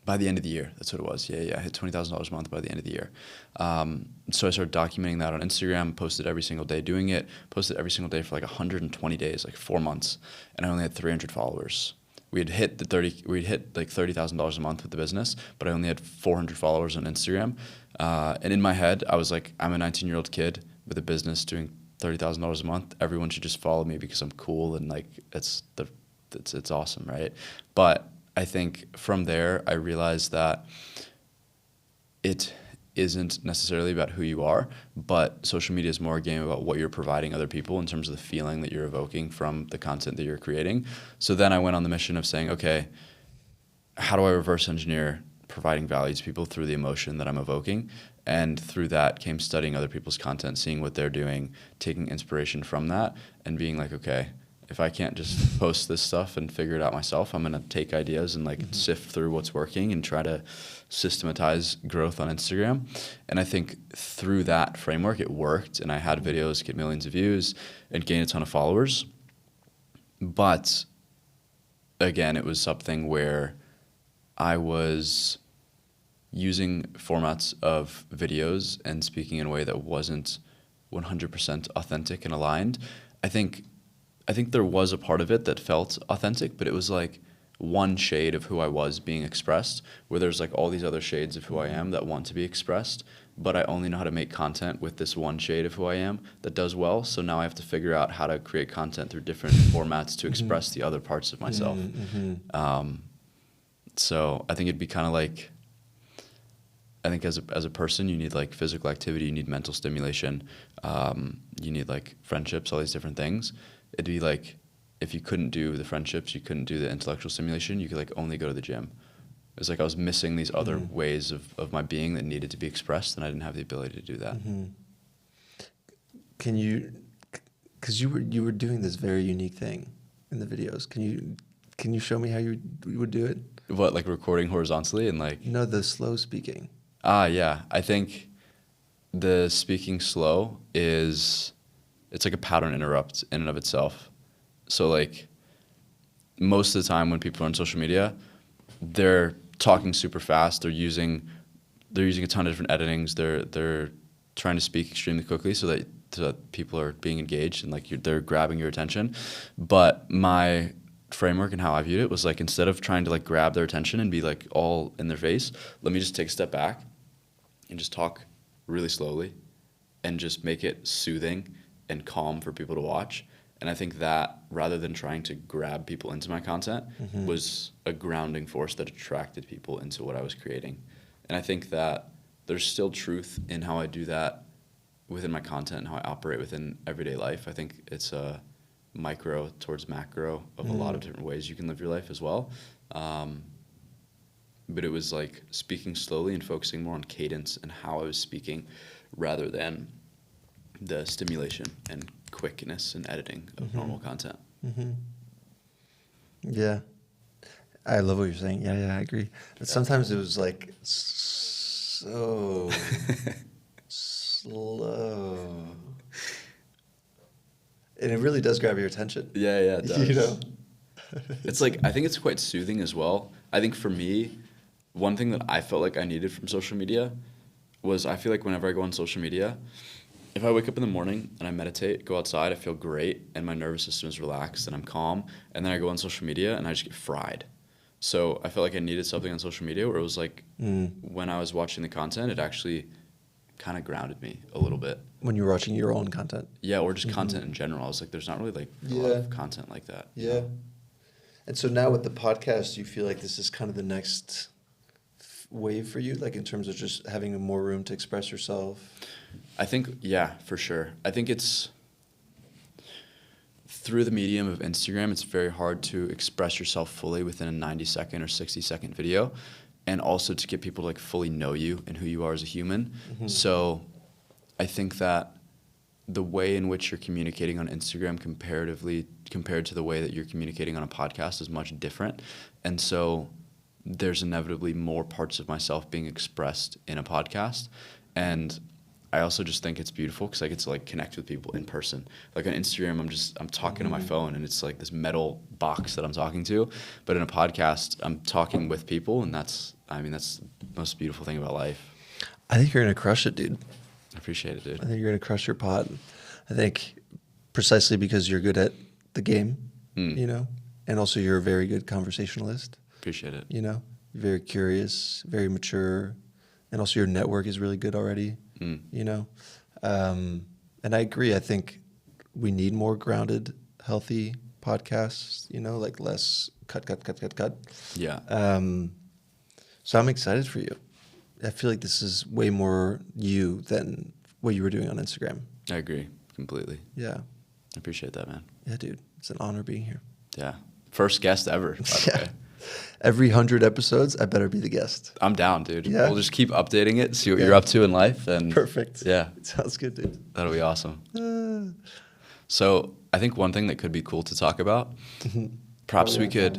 by the end of the year. That's what it was. Yeah, I hit $20,000 a month by the end of the year. So I started documenting that on Instagram, posted every single day doing it, posted every single day for like 120 days, like 4 months, and I only had 300 followers. We'd hit like $30,000 a month with the business, but I only had 400 followers on Instagram. And in my head, I was like, I'm a 19-year-old kid with a business doing $30,000 a month. Everyone should just follow me because I'm cool and like it's awesome, right? But I think from there, I realized that it isn't necessarily about who you are, but social media is more a game about what you're providing other people in terms of the feeling that you're evoking from the content that you're creating. So then I went on the mission of saying, okay, how do I reverse engineer providing value to people through the emotion that I'm evoking? And through that came studying other people's content, seeing what they're doing, taking inspiration from that, and being like, okay, if I can't just post this stuff and figure it out myself, I'm gonna take ideas and like sift through what's working and try to systematize growth on Instagram. And I think through that framework, it worked, and I had videos get millions of views and gain a ton of followers. But again, it was something where I was using formats of videos and speaking in a way that wasn't 100% authentic and aligned. I think there was a part of it that felt authentic, but it was like one shade of who I was being expressed, where there's like all these other shades of who I am that want to be expressed, but I only know how to make content with this one shade of who I am that does well. So now I have to figure out how to create content through different formats to express the other parts of myself. So I think it'd be kind of like, I think as a person, you need like physical activity, you need mental stimulation, you need like friendships, all these different things. It'd be like, if you couldn't do the friendships, you couldn't do the intellectual stimulation, you could like only go to the gym. It was like I was missing these other ways of my being that needed to be expressed, and I didn't have the ability to do that. Can you, because you were doing this very unique thing in the videos. Can you show me how you would do it? What, like recording horizontally and like? No, the slow speaking. Yeah. I think the speaking slow it's like a pattern interrupt in and of itself. So like most of the time when people are on social media, they're talking super fast. They're using a ton of different editings. They're trying to speak extremely quickly so that people are being engaged and like they're grabbing your attention. But my framework and how I viewed it was like, instead of trying to like grab their attention and be like all in their face, let me just take a step back and just talk really slowly and just make it soothing and calm for people to watch. And I think that rather than trying to grab people into my content was a grounding force that attracted people into what I was creating. And I think that there's still truth in how I do that within my content and how I operate within everyday life. I think it's a micro towards macro of a lot of different ways you can live your life as well. But it was like speaking slowly and focusing more on cadence and how I was speaking rather than the stimulation and quickness and editing of normal content. Yeah. I love what you're saying. Yeah, I agree. But sometimes it was like so slow. And it really does grab your attention. Yeah, it does. You know? It's like, I think it's quite soothing as well. I think for me, one thing that I felt like I needed from social media was I feel like whenever I go on social media, if I wake up in the morning and I meditate, go outside, I feel great and my nervous system is relaxed and I'm calm. And then I go on social media and I just get fried. So I felt like I needed something on social media where it was like when I was watching the content, it actually kind of grounded me a little bit. When you were watching your own content. Yeah, or just content in general. I was like, there's not really like a lot of content like that. Yeah. And so now with the podcast, you feel like this is kind of the next wave for you, like in terms of just having more room to express yourself? I think, yeah, for sure. I think it's through the medium of Instagram, it's very hard to express yourself fully within a 90-second or 60-second video, and also to get people to like fully know you and who you are as a human. So I think that the way in which you're communicating on Instagram comparatively compared to the way that you're communicating on a podcast is much different. And so there's inevitably more parts of myself being expressed in a podcast. And I also just think it's beautiful because I get to like connect with people in person. Like on Instagram, I'm talking to my phone and it's like this metal box that I'm talking to. But in a podcast, I'm talking with people, and that's the most beautiful thing about life. I think you're going to crush it, dude. I appreciate it, dude. I think you're going to crush your pod. I think precisely because you're good at the game, you know, and also you're a very good conversationalist. Appreciate it. You know, you're very curious, very mature, and also your network is really good already. You know, and I agree. I think we need more grounded, healthy podcasts. You know, like less cut. Yeah. So I'm excited for you. I feel like this is way more you than what you were doing on Instagram. I agree completely. Yeah. I appreciate that, man. Yeah, dude. It's an honor being here. Yeah. First guest ever, by the way. Every 100 episodes, I better be the guest. I'm down, dude. Yeah. We'll just keep updating it, see what you're up to in life. And Perfect. Yeah. It sounds good, dude. That'll be awesome. So I think one thing that could be cool to talk about, perhaps we could...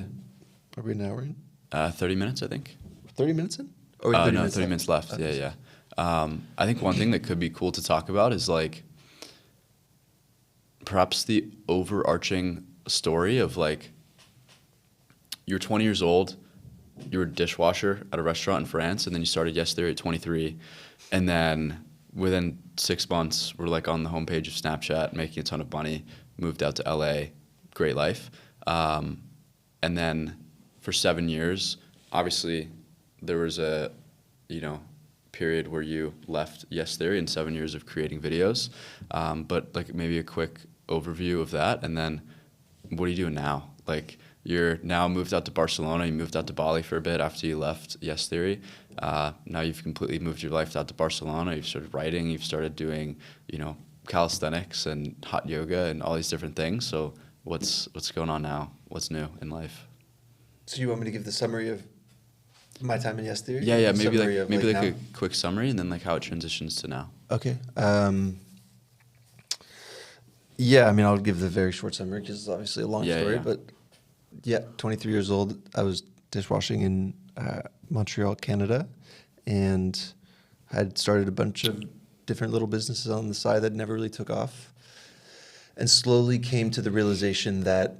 Are we an hour in? 30 minutes, I think. 30 minutes in? Or 30 minutes left. Okay. Yeah. I think one thing that could be cool to talk about is like perhaps the overarching story of like you're 20 years old, you were a dishwasher at a restaurant in France, and then you started Yes Theory at 23, and then within 6 months we're like on the homepage of Snapchat making a ton of money, moved out to LA, great life, and then for 7 years, obviously there was a period where you left Yes Theory and 7 years of creating videos, but like maybe a quick overview of that, and then what are you doing now? Like you're now moved out to Barcelona, you moved out to Bali for a bit after you left Yes Theory. Now you've completely moved your life out to Barcelona, you've started writing, you've started doing, calisthenics and hot yoga and all these different things. So what's going on now? What's new in life? So you want me to give the summary of my time in Yes Theory? Yeah, maybe like now? a quick summary and then like how it transitions to now. Okay. Yeah, I mean, I'll give the very short summary because it's obviously a long story. Yeah. But yeah, 23 years old, I was dishwashing in Montreal, Canada, and I'd started a bunch of different little businesses on the side that never really took off, and slowly came to the realization that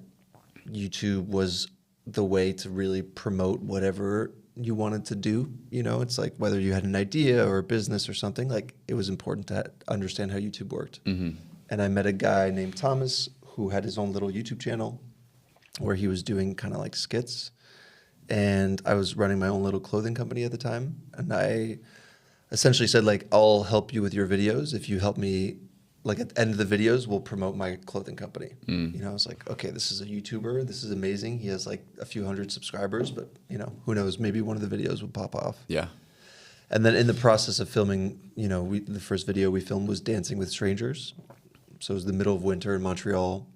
YouTube was the way to really promote whatever you wanted to do. You know, it's like whether you had an idea or a business or something, like it was important to understand how YouTube worked. And I met a guy named Thomas who had his own little YouTube channel where he was doing kind of like skits. And I was running my own little clothing company at the time. And I essentially said, like, I'll help you with your videos if you help me like at the end of the videos, will promote my clothing company. You know, it's like, okay, this is a YouTuber. This is amazing. He has like a few hundred subscribers, but you know, who knows? Maybe one of the videos would pop off. Yeah. And then in the process of filming, you know, the first video we filmed was Dancing with Strangers. So it was the middle of winter in Montreal.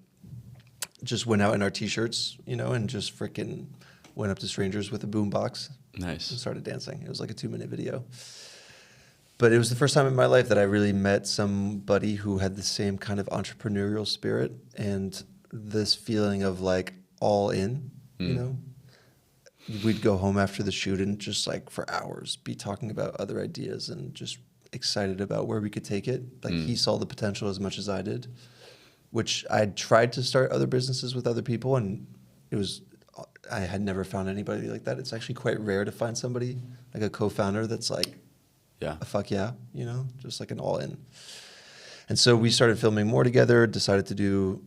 Just went out in our t-shirts, you know, and just freaking went up to strangers with a boombox. Nice. And started dancing. It was like a 2-minute video. But it was the first time in my life that I really met somebody who had the same kind of entrepreneurial spirit and this feeling of like all in, you know? We'd go home after the shoot and just like for hours be talking about other ideas and just excited about where we could take it. Like he saw the potential as much as I did, which I tried to start other businesses with other people, and I had never found anybody like that. It's actually quite rare to find somebody like a co-founder that's like, a fuck yeah, you know, just like an all in. And so we started filming more together, decided to do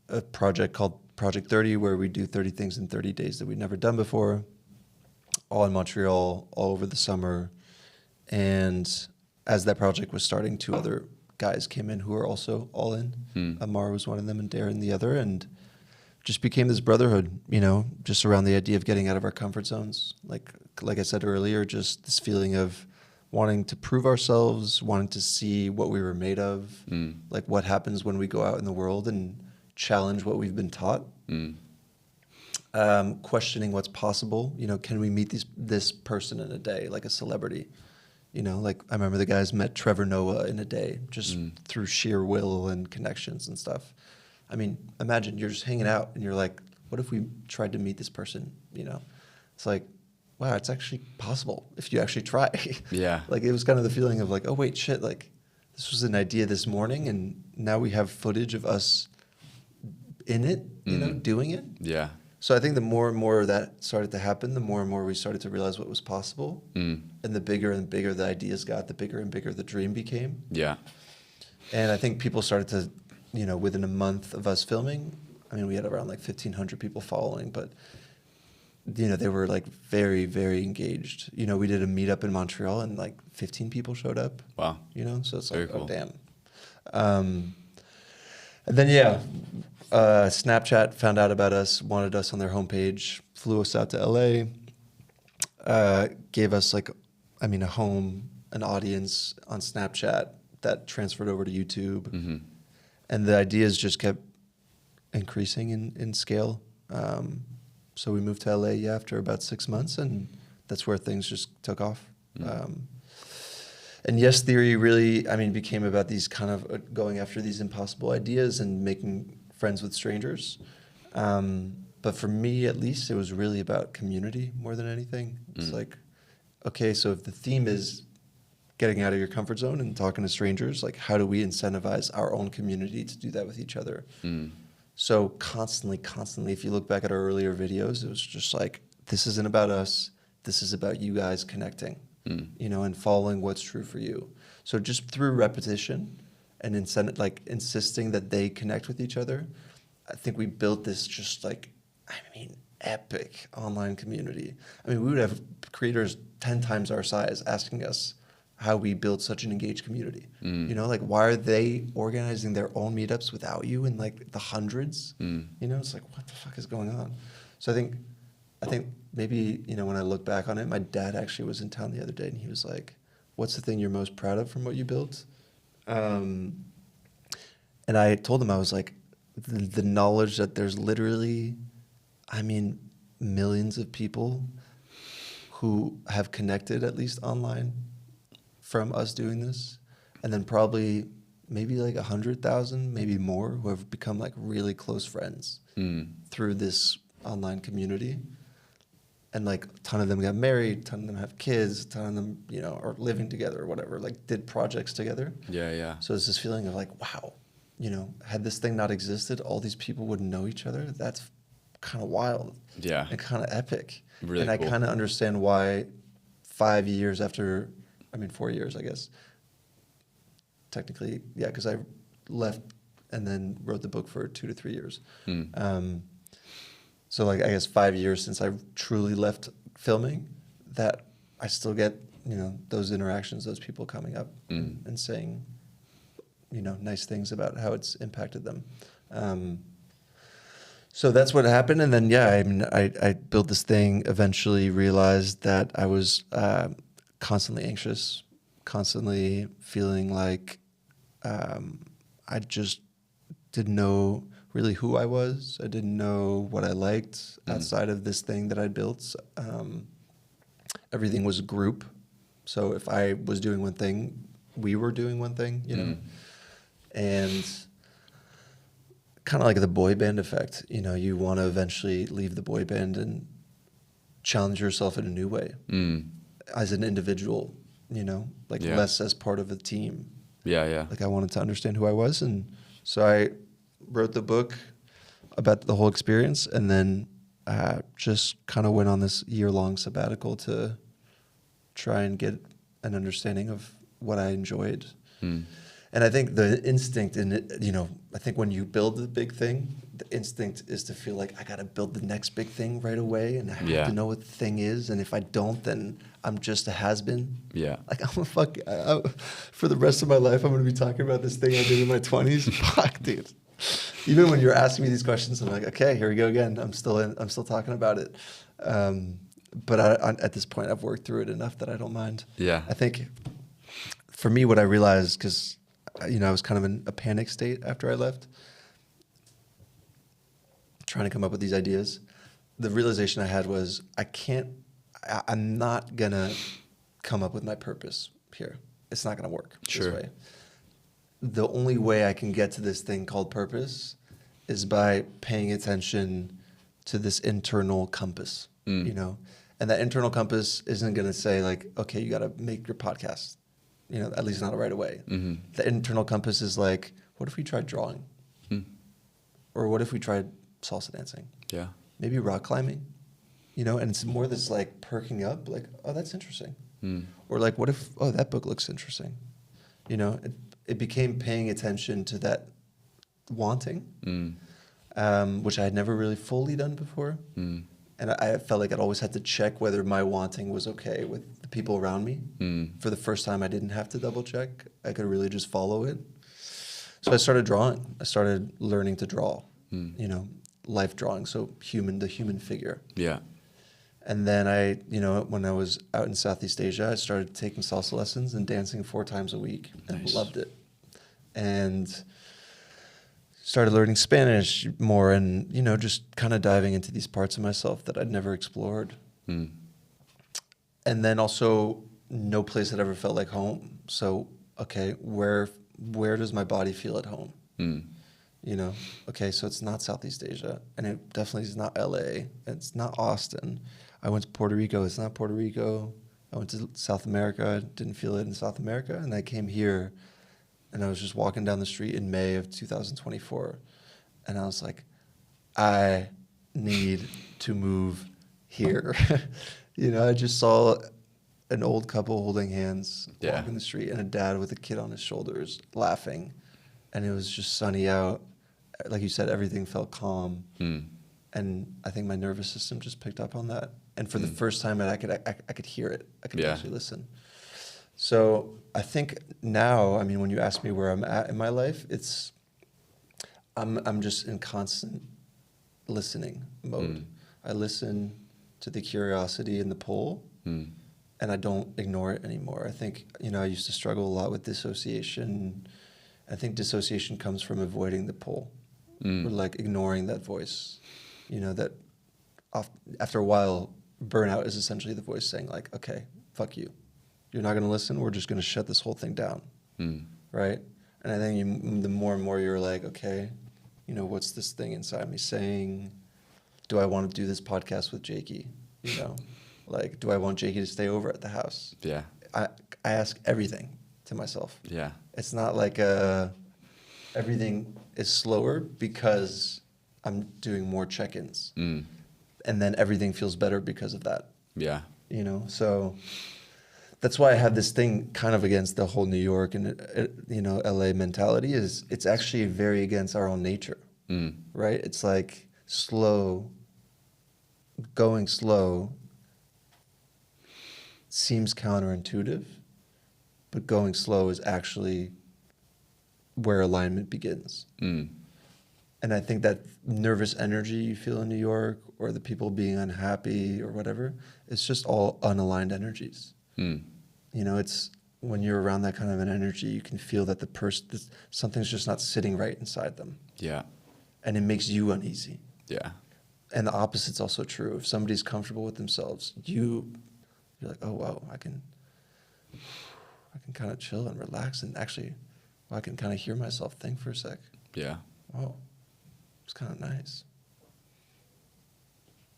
a project called Project 30, where we do 30 things in 30 days that we'd never done before, all in Montreal, all over the summer. And as that project was starting, 2 other guys came in who were also all in. Amar was one of them and Darren the other, and just became this brotherhood, you know, just around the idea of getting out of our comfort zones. Like I said earlier, just this feeling of wanting to prove ourselves, wanting to see what we were made of, like what happens when we go out in the world and challenge what we've been taught. Questioning what's possible. You know, can we meet this person in a day, like a celebrity? You know, like I remember the guys met Trevor Noah in a day, just through sheer will and connections and stuff. I mean, imagine you're just hanging out and you're like, what if we tried to meet this person? You know, it's like, wow, it's actually possible if you actually try. Yeah. Like it was kind of the feeling of like, oh wait, shit, like this was an idea this morning and now we have footage of us in it, you know, doing it. Yeah. So I think the more and more that started to happen, the more and more we started to realize what was possible. And the bigger and bigger the ideas got, the bigger and bigger the dream became. Yeah. And I think people started to, you know, within a month of us filming, I mean, we had around like 1,500 people following, but, you know, they were like very, very engaged. You know, we did a meetup in Montreal and like 15 people showed up. Wow. You know, so it's Very like, cool. oh, damn. And then, yeah, Snapchat found out about us, wanted us on their homepage, flew us out to LA, gave us like, I mean, a home, an audience on Snapchat that transferred over to YouTube. And the ideas just kept increasing in scale. So we moved to LA after about 6 months, and that's where things just took off. And Yes Theory really, I mean, became about these kind of going after these impossible ideas and making friends with strangers. But for me, at least, it was really about community more than anything. It's like, okay, so if the theme is getting out of your comfort zone and talking to strangers, like how do we incentivize our own community to do that with each other? So constantly, if you look back at our earlier videos, it was just like, this isn't about us. This is about you guys connecting, you know, and following what's true for you. So just through repetition and insisting that they connect with each other, I think we built this just like, I mean, epic online community. I mean, we would have creators 10 times our size asking us how we build such an engaged community. You know, like why are they organizing their own meetups without you in like the hundreds? You know, it's like, what the fuck is going on? So I think maybe, you know, when I look back on it, my dad actually was in town the other day and he was like, what's the thing you're most proud of from what you built? And I told him, I was like, the knowledge that there's literally, I mean, millions of people who have connected, at least online, from us doing this, and then probably maybe like 100,000, maybe more, who have become like really close friends through this online community. And like a ton of them got married, a ton of them have kids, a ton of them, you know, are living together or whatever, like did projects together. Yeah. So it's this feeling of like, wow, you know, had this thing not existed, all these people wouldn't know each other. That's kind of wild. Yeah. And kind of epic. Really and I cool. kind of understand why 5 years after, I mean, 4 years, I guess. Technically, yeah, because I left and then wrote the book for 2 to 3 years. So like, I guess 5 years since I truly left filming, that I still get, you know, those interactions, those people coming up and saying, nice things about how it's impacted them. So that's what happened. And then, yeah, I mean, I built this thing, eventually realized that I was constantly anxious, constantly feeling like I just didn't know really who I was. I didn't know what I liked outside of this thing that I built. Everything was a group. So if I was doing one thing, we were doing one thing, and kind of like the boy band effect, you want to eventually leave the boy band and challenge yourself in a new way as an individual, less as part of a team. Yeah. Like I wanted to understand who I was. And so I wrote the book about the whole experience, and then just kind of went on this year-long sabbatical to try and get an understanding of what I enjoyed. And I think the instinct in it, I think when you build the big thing, the instinct is to feel like I got to build the next big thing right away, and I have to know what the thing is. And if I don't, then I'm just a has-been. Yeah. Like for the rest of my life, I'm going to be talking about this thing I did in my 20s. Fuck, dude. Even when you're asking me these questions, I'm like, okay, here we go again. I'm still talking about it. But at this point, I've worked through it enough that I don't mind. Yeah. I think for me, what I realized, because I was kind of in a panic state after I left, trying to come up with these ideas. The realization I had was I'm not going to come up with my purpose here. It's not going to work this way. The only way I can get to this thing called purpose is by paying attention to this internal compass, And that internal compass isn't going to say like, okay, you got to make your podcast. At least not right away. The internal compass is like, what if we tried drawing? Or what if we tried salsa dancing? Yeah. Maybe rock climbing, and it's more this like perking up, like, oh, that's interesting. Or like, what if, oh, that book looks interesting. It became paying attention to that wanting, which I had never really fully done before. And I felt like I'd always had to check whether my wanting was okay with the people around me. For the first time, I didn't have to double check. I could really just follow it. So I started drawing. I started learning to draw, life drawing. So the human figure. Yeah. And then when I was out in Southeast Asia, I started taking salsa lessons and dancing 4 times a week. And loved it. And started learning Spanish more, and just kind of diving into these parts of myself that I'd never explored. And then also no place had ever felt like home. So okay, where does my body feel at home? Okay, so it's not Southeast Asia, and it definitely is not LA, it's not Austin. I went to Puerto Rico, it's not Puerto Rico. I went to South America, I didn't feel it in South America, and I came here. And I was just walking down the street in May of 2024. And I was like, I need to move here. I just saw an old couple holding hands walking the street, and a dad with a kid on his shoulders laughing. And it was just sunny out. Like you said, everything felt calm. And I think my nervous system just picked up on that. And for the first time, I could hear it. I could actually listen. So I think now, when you ask me where I'm at in my life, I'm just in constant listening mode. I listen to the curiosity and the pull, and I don't ignore it anymore. I think, I used to struggle a lot with dissociation. I think dissociation comes from avoiding the pull, or like ignoring that voice. That after a while, burnout is essentially the voice saying like, okay, fuck you. You're not going to listen. We're just going to shut this whole thing down, right? And I think the more and more you're like, okay, what's this thing inside me saying? Do I want to do this podcast with Jakey? Like, do I want Jakey to stay over at the house? Yeah. I ask everything to myself. Yeah. It's not like everything is slower because I'm doing more check-ins, and then everything feels better because of that. Yeah. So. That's why I have this thing kind of against the whole New York and LA mentality. Is it's actually very against our own nature, right? It's like going slow seems counterintuitive, but going slow is actually where alignment begins. Mm. And I think that nervous energy you feel in New York, or the people being unhappy or whatever, it's just all unaligned energies. Mm. You know, it's when you're around that kind of an energy, you can feel that something's just not sitting right inside them. Yeah. And it makes you uneasy. Yeah. And the opposite's also true. If somebody's comfortable with themselves, you're like, oh wow, I can kind of chill and relax, and actually, I can kind of hear myself think for a sec. Yeah. Oh, it's kind of nice.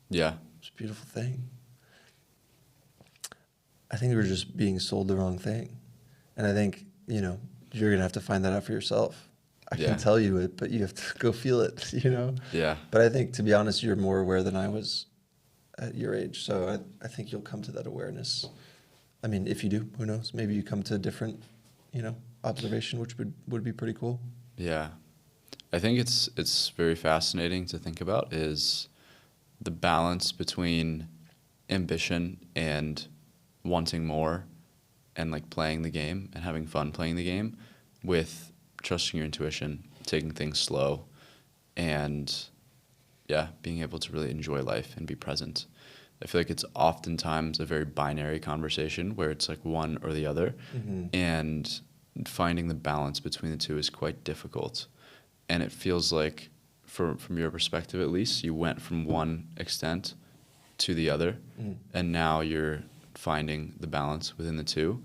Yeah. It's a beautiful thing. I think we're just being sold the wrong thing. And I think, you know, you're going to have to find that out for yourself. I Yeah. can tell you it, but you have to go feel it, you know? Yeah. But I think, to be honest, you're more aware than I was at your age. So I think you'll come to that awareness. I mean, if you do, who knows? Maybe you come to a different, you know, observation, which would be pretty cool. Yeah. I think it's very fascinating to think about is the balance between ambition and wanting more and like playing the game and having fun playing the game with trusting your intuition, taking things slow, and yeah, being able to really enjoy life and be present. I feel like it's oftentimes a very binary conversation where it's like one or the other, and finding the balance between the two is quite difficult. And it feels like, from your perspective at least, you went from one extent to the other, and now you're finding the balance within the two.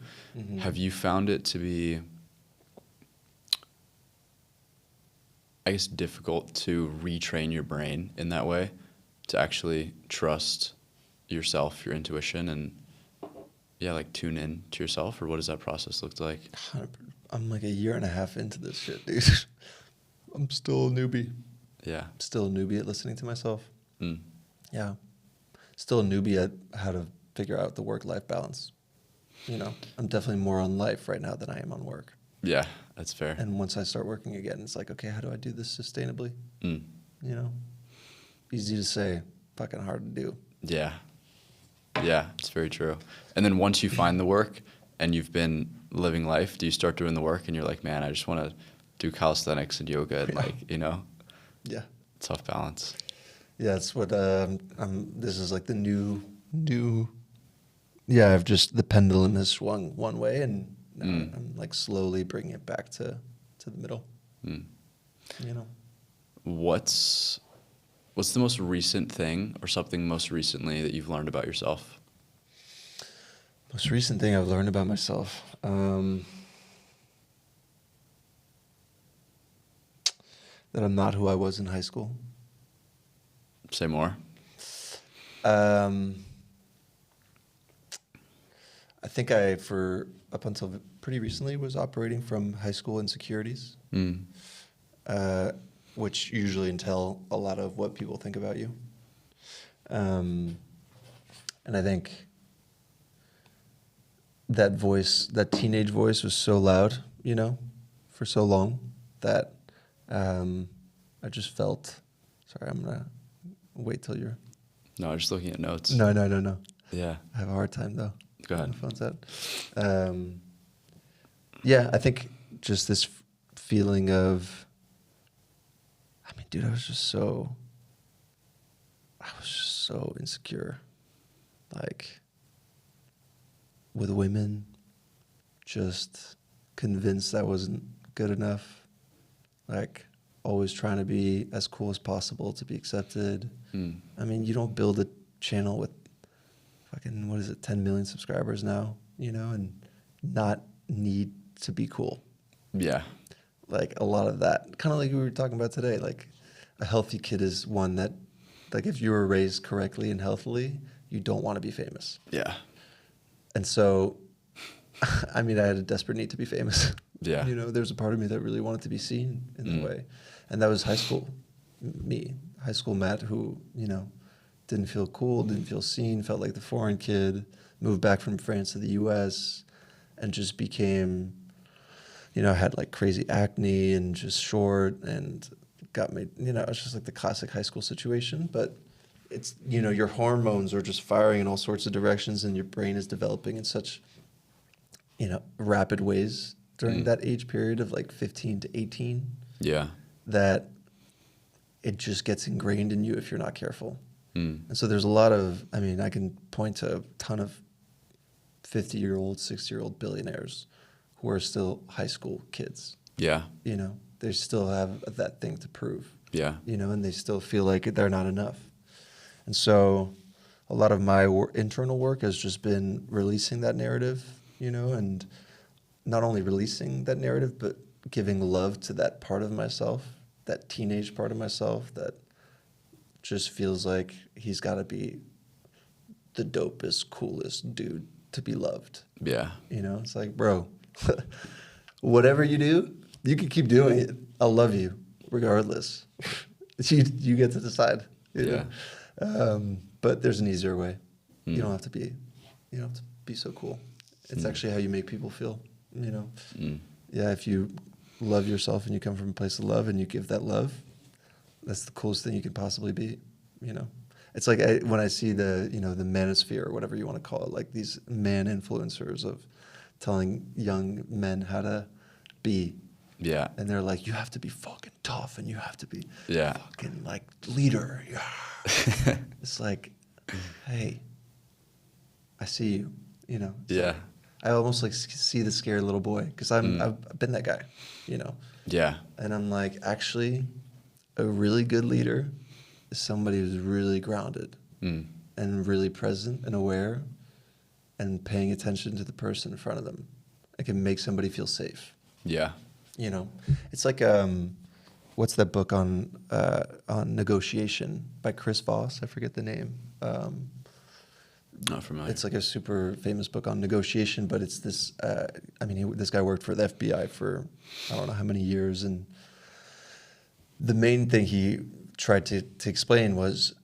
Have you found it to be, I guess, difficult to retrain your brain in that way, to actually trust yourself, your intuition, and like tune in to yourself? Or what does that process look like? I'm like a year and a half into this shit, dude. I'm still a newbie. Yeah. Still a newbie at listening to myself. Mm. Yeah. Still a newbie at how to figure out the work-life balance. You know, I'm definitely more on life right now than I am on work. Yeah, that's fair. And once I start working again, it's like, okay, how do I do this sustainably? You know, easy to say, fucking hard to do. Yeah. Yeah, it's very true. And then once you find the work and you've been living life, do you start doing the work and you're like, man, I just want to do calisthenics and yoga and like, you know? Yeah. Tough balance. Yeah, it's what this is like the new yeah, I've just, the pendulum has swung one way, and now I'm like slowly bringing it back to the middle. You know. What's the most recent thing or something most recently that you've learned about yourself? Most recent thing I've learned about myself. That I'm not who I was in high school. Say more. I think for up until pretty recently, was operating from high school insecurities, which usually entail a lot of what people think about you. And I think that voice, that teenage voice, was so loud, you know, for so long that I just felt. Sorry, I'm gonna wait till you're. No, I'm just looking at notes. No. Yeah. I have a hard time though. Go ahead. My phone's out. Yeah, I think just this feeling of. I mean, dude, I was just so insecure, like with women, just convinced I wasn't good enough, like always trying to be as cool as possible to be accepted. I mean, you don't build a channel with fucking, what is it, 10 million subscribers now, you know, and not need to be cool. Yeah. Like a lot of that, kind of like we were talking about today, like a healthy kid is one that, like if you were raised correctly and healthily, you don't want to be famous. Yeah. And so, I mean, I had a desperate need to be famous. Yeah. You know, there's a part of me that really wanted to be seen in that way. And that was high school high school Matt, who, you know, didn't feel cool, didn't feel seen, felt like the foreign kid, moved back from France to the US, and just became, you know, had like crazy acne and just short and got made, you know, it's just like the classic high school situation. But it's, you know, your hormones are just firing in all sorts of directions and your brain is developing in such, you know, rapid ways during that age period of like 15 to 18 Yeah. that it just gets ingrained in you if you're not careful. Mm. And so there's a lot of, I mean, I can point to a ton of 50-year-old, 60-year-old billionaires who are still high school kids. Yeah. You know, they still have that thing to prove. Yeah. You know, and they still feel like they're not enough. And so a lot of my internal work has just been releasing that narrative, you know, and not only releasing that narrative, but giving love to that part of myself, that teenage part of myself that just feels like he's got to be the dopest, coolest dude to be loved. Yeah. You know, it's like, bro, whatever you do, you can keep doing it. I'll love you regardless. You get to decide. You know? But there's an easier way. You don't have to be so cool. It's actually how you make people feel, you know? Yeah, if you love yourself and you come from a place of love and you give that love, that's the coolest thing you could possibly be, you know? It's like when I see the manosphere or whatever you want to call it, like these man influencers of telling young men how to be. Yeah. And they're like, you have to be fucking tough and you have to be Yeah. fucking like leader. Yeah. It's like, hey, I see you, you know? It's Yeah. like, I almost like see the scared little boy because I've been that guy, you know? Yeah. And I'm like, actually, a really good leader is somebody who's really grounded and really present and aware and paying attention to the person in front of them. It can make somebody feel safe. Yeah. You know, it's like what's that book on negotiation by Chris Voss? I forget the name. Not familiar. It's like a super famous book on negotiation, but it's this. This guy worked for the FBI for I don't know how many years, and the main thing he tried to explain was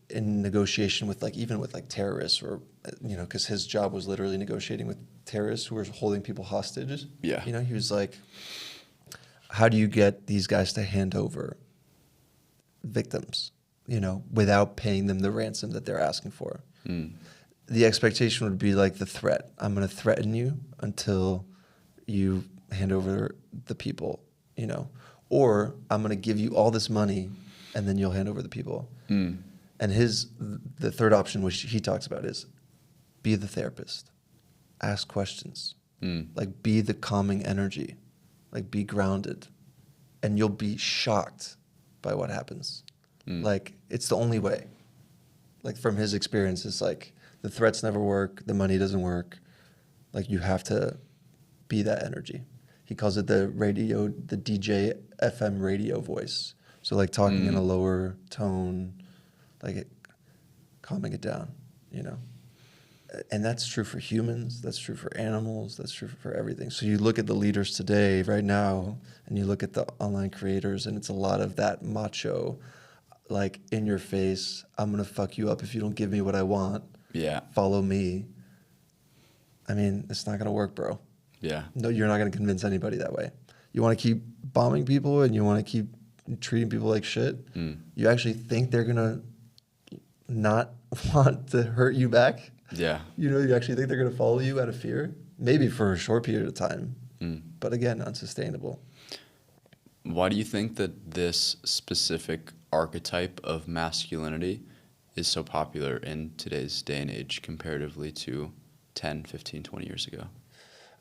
in negotiation with even with terrorists or because his job was literally negotiating with terrorists who were holding people hostages. Yeah. You know, he was like, how do you get these guys to hand over victims, without paying them the ransom that they're asking for? The expectation would be like the threat. I'm going to threaten you until you hand over the people, or I'm going to give you all this money and then you'll hand over the people. And the third option, which he talks about, is be the therapist, ask questions, be the calming energy, be grounded, and you'll be shocked by what happens. It's the only way. From his experience, it's the threats never work, the money doesn't work. You have to be that energy. He calls it the DJ FM radio voice. So talking in a lower tone, calming it down, And that's true for humans, that's true for animals, that's true for everything. So you look at the leaders today, right now, and you look at the online creators, and it's a lot of that macho, in your face, I'm going to fuck you up if you don't give me what I want. Yeah. Follow me. I mean, it's not going to work, bro. Yeah. No, you're not going to convince anybody that way. You want to keep bombing people and you want to keep treating people like shit. You actually think they're going to not want to hurt you back? Yeah. You actually think they're going to follow you out of fear? Maybe for a short period of time. But again, unsustainable. Why do you think that this specific archetype of masculinity is so popular in today's day and age comparatively to 10, 15, 20 years ago?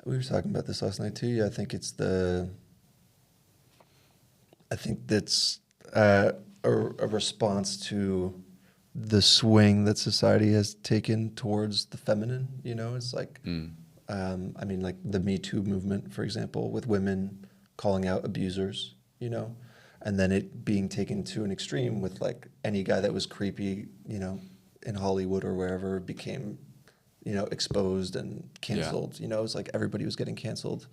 We were talking about this last night too. Yeah, I think that's a response to the swing that society has taken towards the feminine. It's the Me Too movement, for example, with women calling out abusers, and then it being taken to an extreme with any guy that was creepy, in Hollywood or wherever became, exposed and canceled. Yeah. It's everybody was getting canceled.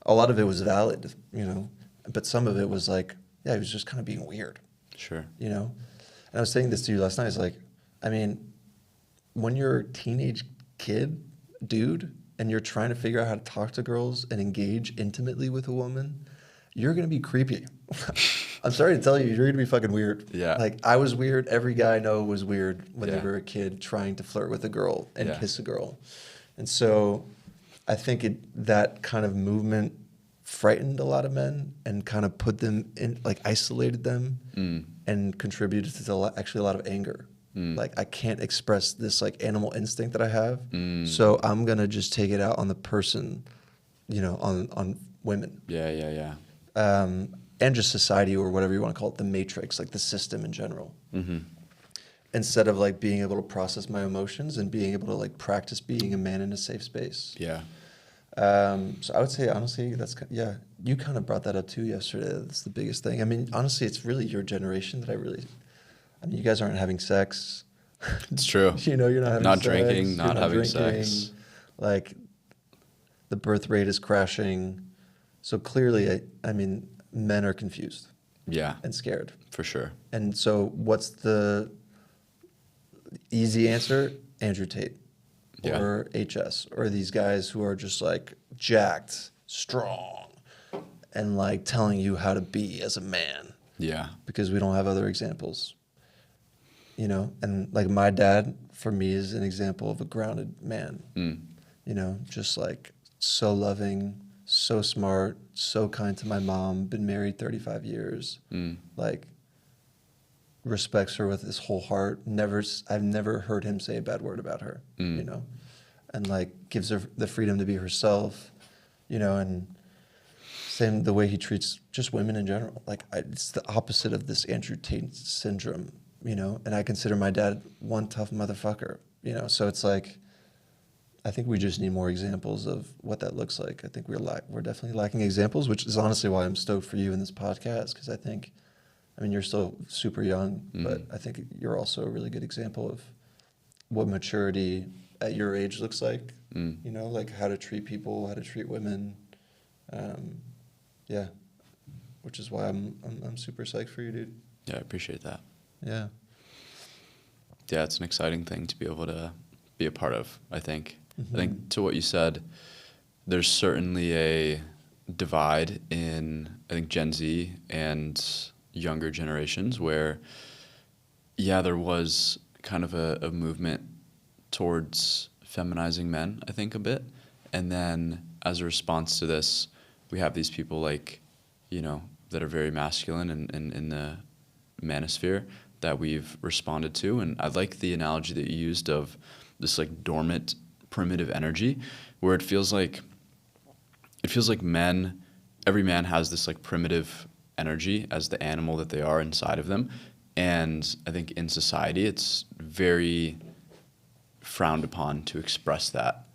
A lot of it was valid, but some of it was he was just kind of being weird. Sure. And I was saying this to you last night. It's when you're a teenage kid, dude, and you're trying to figure out how to talk to girls and engage intimately with a woman, you're going to be creepy. I'm sorry to tell you, you're going to be fucking weird. Yeah. I was weird. Every guy I know was weird when they Yeah. were a kid trying to flirt with a girl and Yeah. kiss a girl. And so I think that kind of movement frightened a lot of men and kind of put them in, like isolated them and contributed to actually a lot of anger. Like, I can't express this like animal instinct that I have, so I'm gonna just take it out on the person, you know, on women. Yeah. And just society, or whatever you want to call it, the matrix, like the system in general. Instead of like being able to process my emotions and being able to like practice being a man in a safe space. Yeah. So I would say, honestly, yeah, you kind of brought that up too yesterday. That's the biggest thing. I mean, honestly, it's really your generation that I mean, you guys aren't having sex. It's true. You know, you're not having Not sex. drinking, You're not having sex. Like, the birth rate is crashing. So clearly, I mean, men are confused. Yeah. And scared. For sure. And so what's the easy answer? Andrew Tate. Yeah. Or HS, or these guys who are just like jacked, strong, and like telling you how to be as a man. Yeah. Because we don't have other examples. You know, and like my dad for me is an example of a grounded man. You know, just like so loving, so smart, so kind to my mom, been married 35 years. Like, respects her with his whole heart. I've never heard him say a bad word about her, you know, and like gives her the freedom to be herself, you know, and same the way he treats just women in general. Like, it's the opposite of this Andrew Tate syndrome, you know, and I consider my dad one tough motherfucker, you know, so it's like, I think we just need more examples of what that looks like. I think we're definitely lacking examples, which is honestly why I'm stoked for you in this podcast, because I mean, you're still super young, but I think you're also a really good example of what maturity at your age looks like. You know, like how to treat people, how to treat women. Yeah, which is why I'm super psyched for you, dude. Yeah, I appreciate that. Yeah. Yeah, it's an exciting thing to be able to be a part of, I think. I think to what you said, there's certainly a divide in, I think, Gen Z and younger generations where, yeah, there was kind of a movement towards feminizing men, I think, a bit. And then as a response to this, we have these people like, you know, that are very masculine and in the manosphere that we've responded to. And I like the analogy that you used of this like dormant primitive energy, where it feels like every man has this like primitive energy as the animal that they are inside of them. And I think in society, it's very frowned upon to express that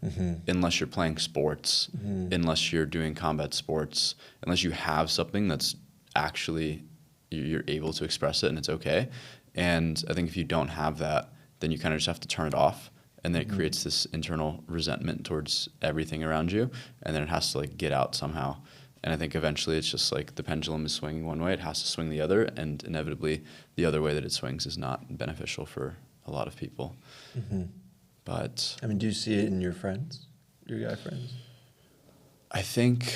unless you're playing sports, unless you're doing combat sports, unless you have something that's actually, you're able to express it and it's okay. And I think if you don't have that, then you kind of just have to turn it off. And then it creates this internal resentment towards everything around you. And then it has to like get out somehow. And I think eventually it's just like the pendulum is swinging one way, it has to swing the other, and inevitably the other way that it swings is not beneficial for a lot of people. But I mean, do you see it in your friends, your guy friends? I think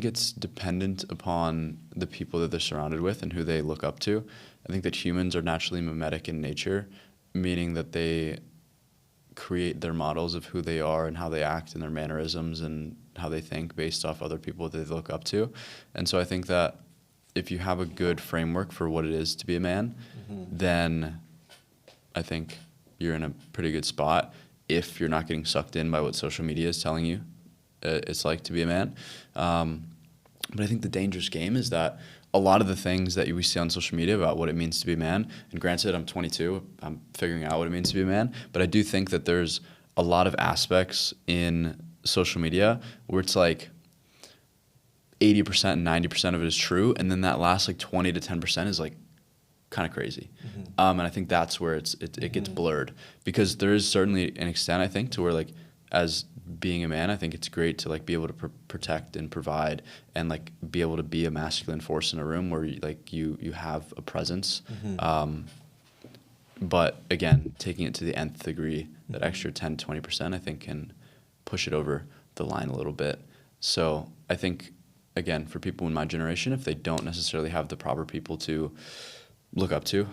it's dependent upon the people that they're surrounded with and who they look up to. I think that humans are naturally mimetic in nature, meaning that they create their models of who they are and how they act and their mannerisms and how they think based off other people that they look up to. And so I think that if you have a good framework for what it is to be a man, then I think you're in a pretty good spot if you're not getting sucked in by what social media is telling you it's like to be a man. But I think the dangerous game is that a lot of the things that we see on social media about what it means to be a man, and granted, I'm 22, I'm figuring out what it means to be a man, but I do think that there's a lot of aspects in social media where it's like 80% and 90% of it is true, and then that last like 20 to 10% is like kind of crazy. And I think that's where it gets blurred, because there is certainly an extent, I think, to where like as being a man, I think it's great to like be able to protect and provide and like be able to be a masculine force in a room where you have a presence. But again, taking it to the nth degree, that extra 10 to 20% I think can push it over the line a little bit. So I think, again, for people in my generation, if they don't necessarily have the proper people to look up to,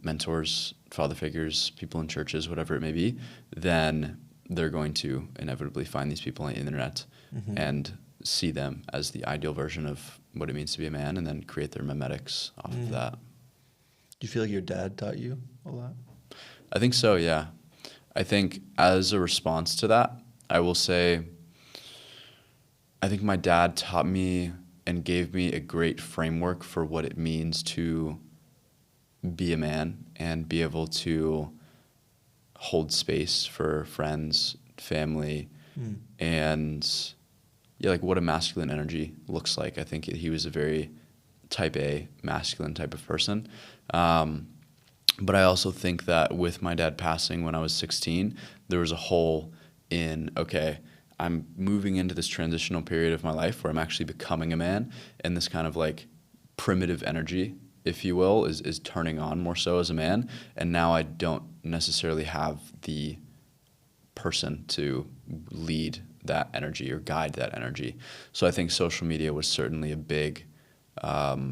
mentors, father figures, people in churches, whatever it may be, then they're going to inevitably find these people on the internet and see them as the ideal version of what it means to be a man, and then create their memetics off of that. Do you feel like your dad taught you a lot? I think so, yeah. I think as a response to that, I will say, I think my dad taught me and gave me a great framework for what it means to be a man and be able to hold space for friends, family, and yeah, like what a masculine energy looks like. I think he was a very type A, masculine type of person. But I also think that with my dad passing when I was 16, there was a hole in, okay, I'm moving into this transitional period of my life where I'm actually becoming a man, and this kind of like primitive energy, if you will, is turning on more so as a man. And now I don't necessarily have the person to lead that energy or guide that energy. So I think social media was certainly a big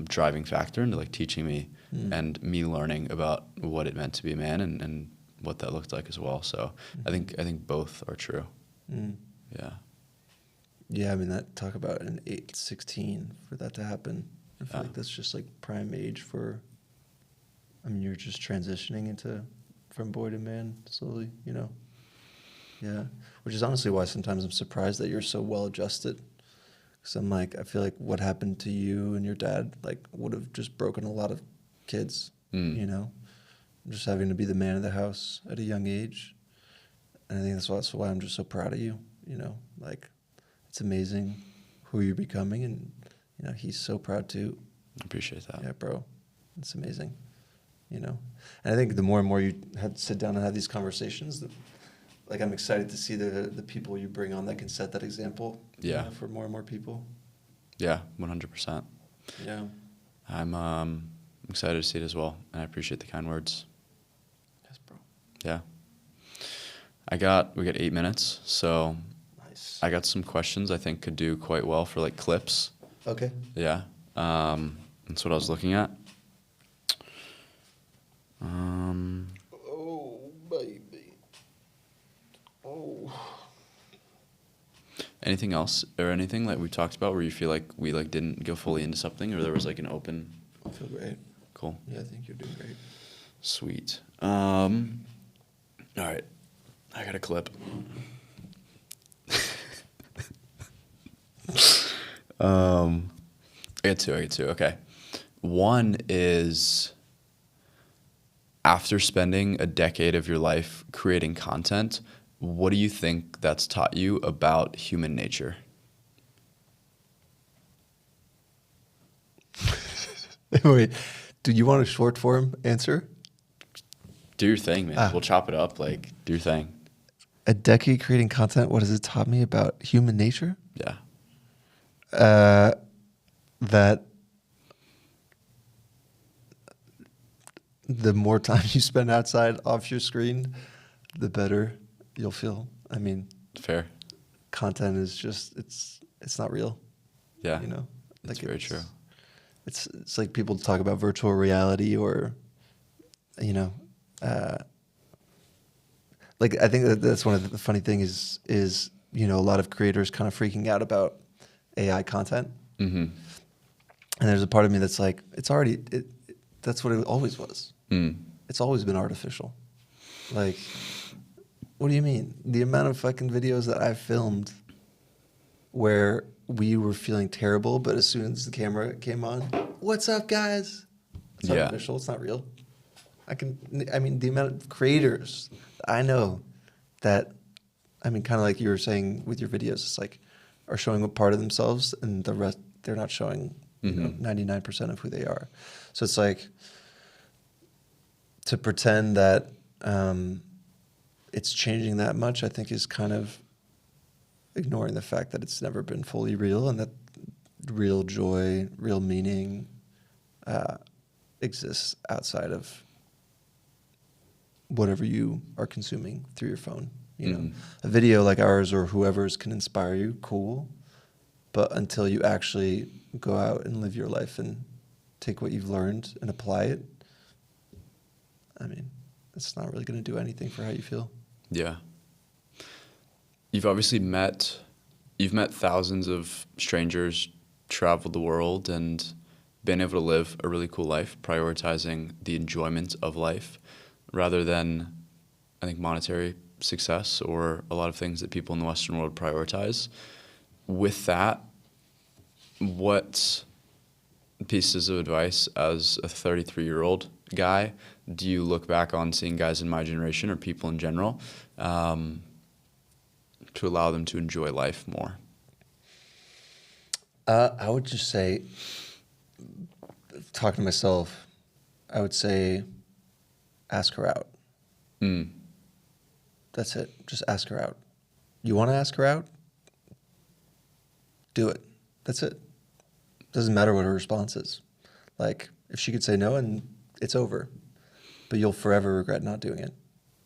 driving factor into like teaching me and me learning about what it meant to be a man and what that looked like as well. So I think both are true. Yeah. Yeah, I mean, that talk about an 16 for that to happen. I feel like that's just like prime age for, I mean, you're just transitioning into from boy to man slowly, you know? Yeah. Which is honestly why sometimes I'm surprised that you're so well adjusted. Because I'm like, I feel like what happened to you and your dad like would have just broken a lot of kids, you know? Just having to be the man of the house at a young age. And I think that's why I'm just so proud of you, you know? Like, it's amazing who you're becoming, and, you know, he's so proud too. I appreciate that. Yeah, bro. It's amazing, you know? And I think the more and more you sit down and have these conversations, like, I'm excited to see the people you bring on that can set that example, you know, for more and more people. Yeah, 100%. Yeah. I'm excited to see it as well, and I appreciate the kind words. Yes, bro. Yeah. We got 8 minutes, so Nice. I got some questions I think could do quite well for like clips. Okay. Yeah. That's what I was looking at. Oh, baby. Oh. Anything else or anything like we talked about where you feel like we like didn't go fully into something, or there was like an open? I feel great. Cool. Yeah, I think you're doing great. Sweet. All right. I got a clip. I get two. Okay. One is, after spending a decade of your life creating content, what do you think that's taught you about human nature? Wait, do you want a short form answer? Do your thing, man. We'll chop it up. Like, do your thing. A decade creating content, what has it taught me about human nature? Yeah. That the more time you spend outside off your screen, the better you'll feel. I mean, Fair. content is just, it's not real. Yeah. You know? That's very true. It's like people talk about virtual reality or, you know, like I think that's one of the funny things is, you know, a lot of creators kind of freaking out about AI content. Mm-hmm. And there's a part of me that's like, that's what it always was. It's always been artificial. Like, what do you mean? The amount of fucking videos that I've filmed where we were feeling terrible, but as soon as the camera came on, what's up, guys? It's artificial. It's not real. I mean, the amount of creators I know that, I mean, kind of like you were saying with your videos, it's like, are showing a part of themselves, and the rest, they're not showing, you know, 99% of who they are. So it's like, to pretend that it's changing that much, I think is kind of ignoring the fact that it's never been fully real, and that real joy, real meaning exists outside of whatever you are consuming through your phone. You know, a video like ours or whoever's can inspire you, cool. But until you actually go out and live your life and take what you've learned and apply it, I mean, it's not really going to do anything for how you feel. Yeah. You've obviously you've met thousands of strangers, traveled the world, and been able to live a really cool life, prioritizing the enjoyment of life rather than, I think, monetary success or a lot of things that people in the Western world prioritize. With that, what pieces of advice as a 33-year-old guy do you look back on seeing guys in my generation or people in general to allow them to enjoy life more? I would just say, talking to myself, I would say, ask her out. That's it. Just ask her out. You want to ask her out? Do it. That's it. Doesn't matter what her response is. Like, if she could say no, and it's over. But you'll forever regret not doing it.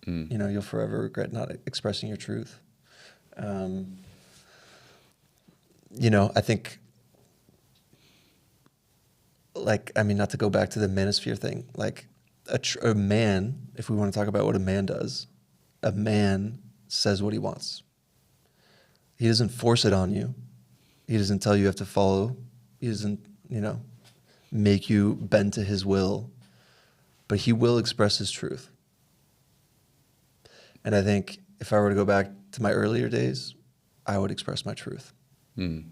You know, you'll forever regret not expressing your truth. You know, I think, like, I mean, not to go back to the manosphere thing, like a man, if we want to talk about what a man does, a man says what he wants. He doesn't force it on you. He doesn't tell you have to follow. He doesn't, you know, make you bend to his will, but he will express his truth. And I think if I were to go back to my earlier days, I would express my truth. And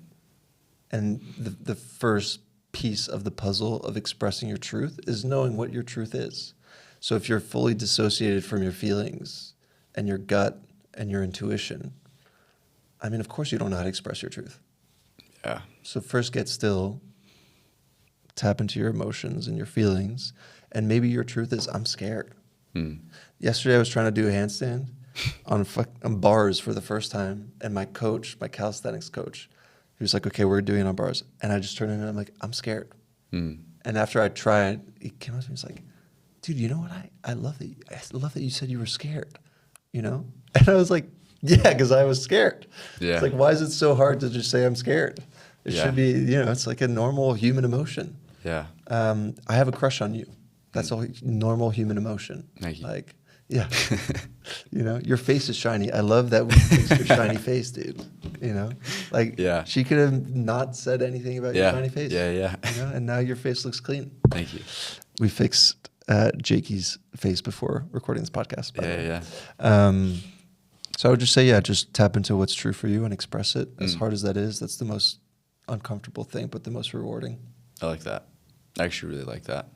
the first piece of the puzzle of expressing your truth is knowing what your truth is. So if you're fully dissociated from your feelings and your gut and your intuition, I mean, of course you don't know how to express your truth. Yeah. So first get still, tap into your emotions and your feelings, and maybe your truth is, I'm scared. Yesterday I was trying to do a handstand on bars for the first time, and my coach, my calisthenics coach, he was like, okay, we're doing it on bars. And I just turned in and I'm like, I'm scared. And after I tried, he came up to me and was like, dude, you know what? I love that you said you were scared, you know? And I was like, yeah, because I was scared. Yeah. It's like, why is it so hard to just say I'm scared? It should be, you know, it's like a normal human emotion. Yeah. I have a crush on you. That's all normal human emotion. Thank you. Like, yeah. You know, your face is shiny. I love that we fix your shiny face, dude. You know? Like, Yeah. she could have not said anything about your shiny face. Yeah, yeah. You know? And now your face looks clean. Thank you. We fixed Jakey's face before recording this podcast. By the way. Yeah. So I would just say, yeah, just tap into what's true for you and express it. As hard as that is, that's the most uncomfortable thing, but the most rewarding. I like that. I actually really like that.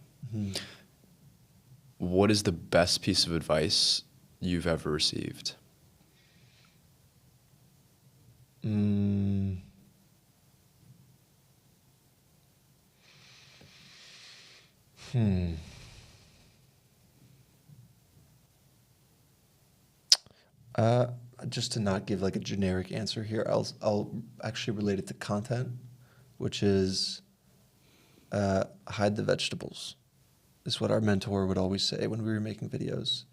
What is the best piece of advice you've ever received? Just to not give like a generic answer here, I'll actually relate it to content, which is hide the vegetables. Is what our mentor would always say when we were making videos.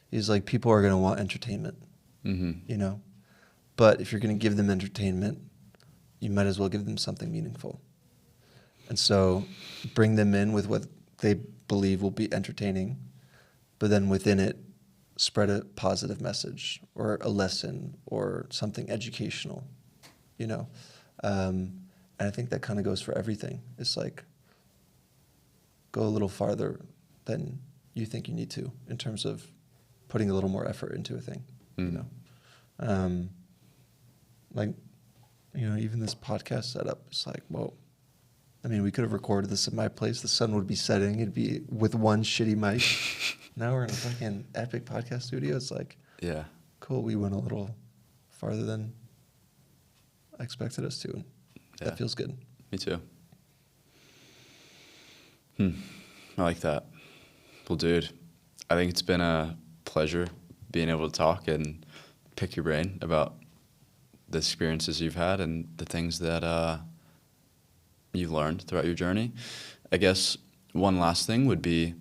He's like, people are going to want entertainment, you know? But if you're going to give them entertainment, you might as well give them something meaningful. And so bring them in with what they believe will be entertaining, but then within it, spread a positive message or a lesson or something educational, you know? And I think that kind of goes for everything. It's like, go a little farther than you think you need to in terms of putting a little more effort into a thing, you know? Like, you know, even this podcast setup, it's like, whoa. I mean, we could have recorded this at my place. The sun would be setting. It'd be with one shitty mic. Now we're in a fucking epic podcast studio. It's like, Yeah. cool. We went a little farther than I expected us to. And that feels good. Me too. I like that. Well, dude, I think it's been a pleasure being able to talk and pick your brain about the experiences you've had and the things that you've learned throughout your journey. I guess one last thing would be,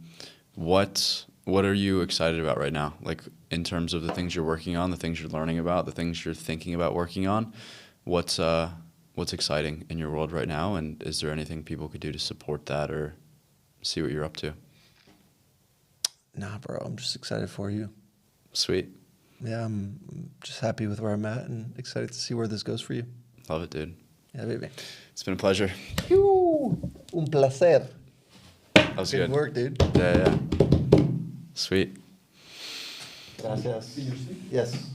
what are you excited about right now? Like, in terms of the things you're working on, the things you're learning about, the things you're thinking about working on, what's exciting in your world right now? And is there anything people could do to support that or see what you're up to? Nah, bro, I'm just excited for you. Sweet. Yeah, I'm just happy with where I'm at and excited to see where this goes for you. Love it, dude. Yeah, baby. It's been a pleasure. Un placer. That was good. Good work, dude. Yeah. Sweet. Gracias. Yes.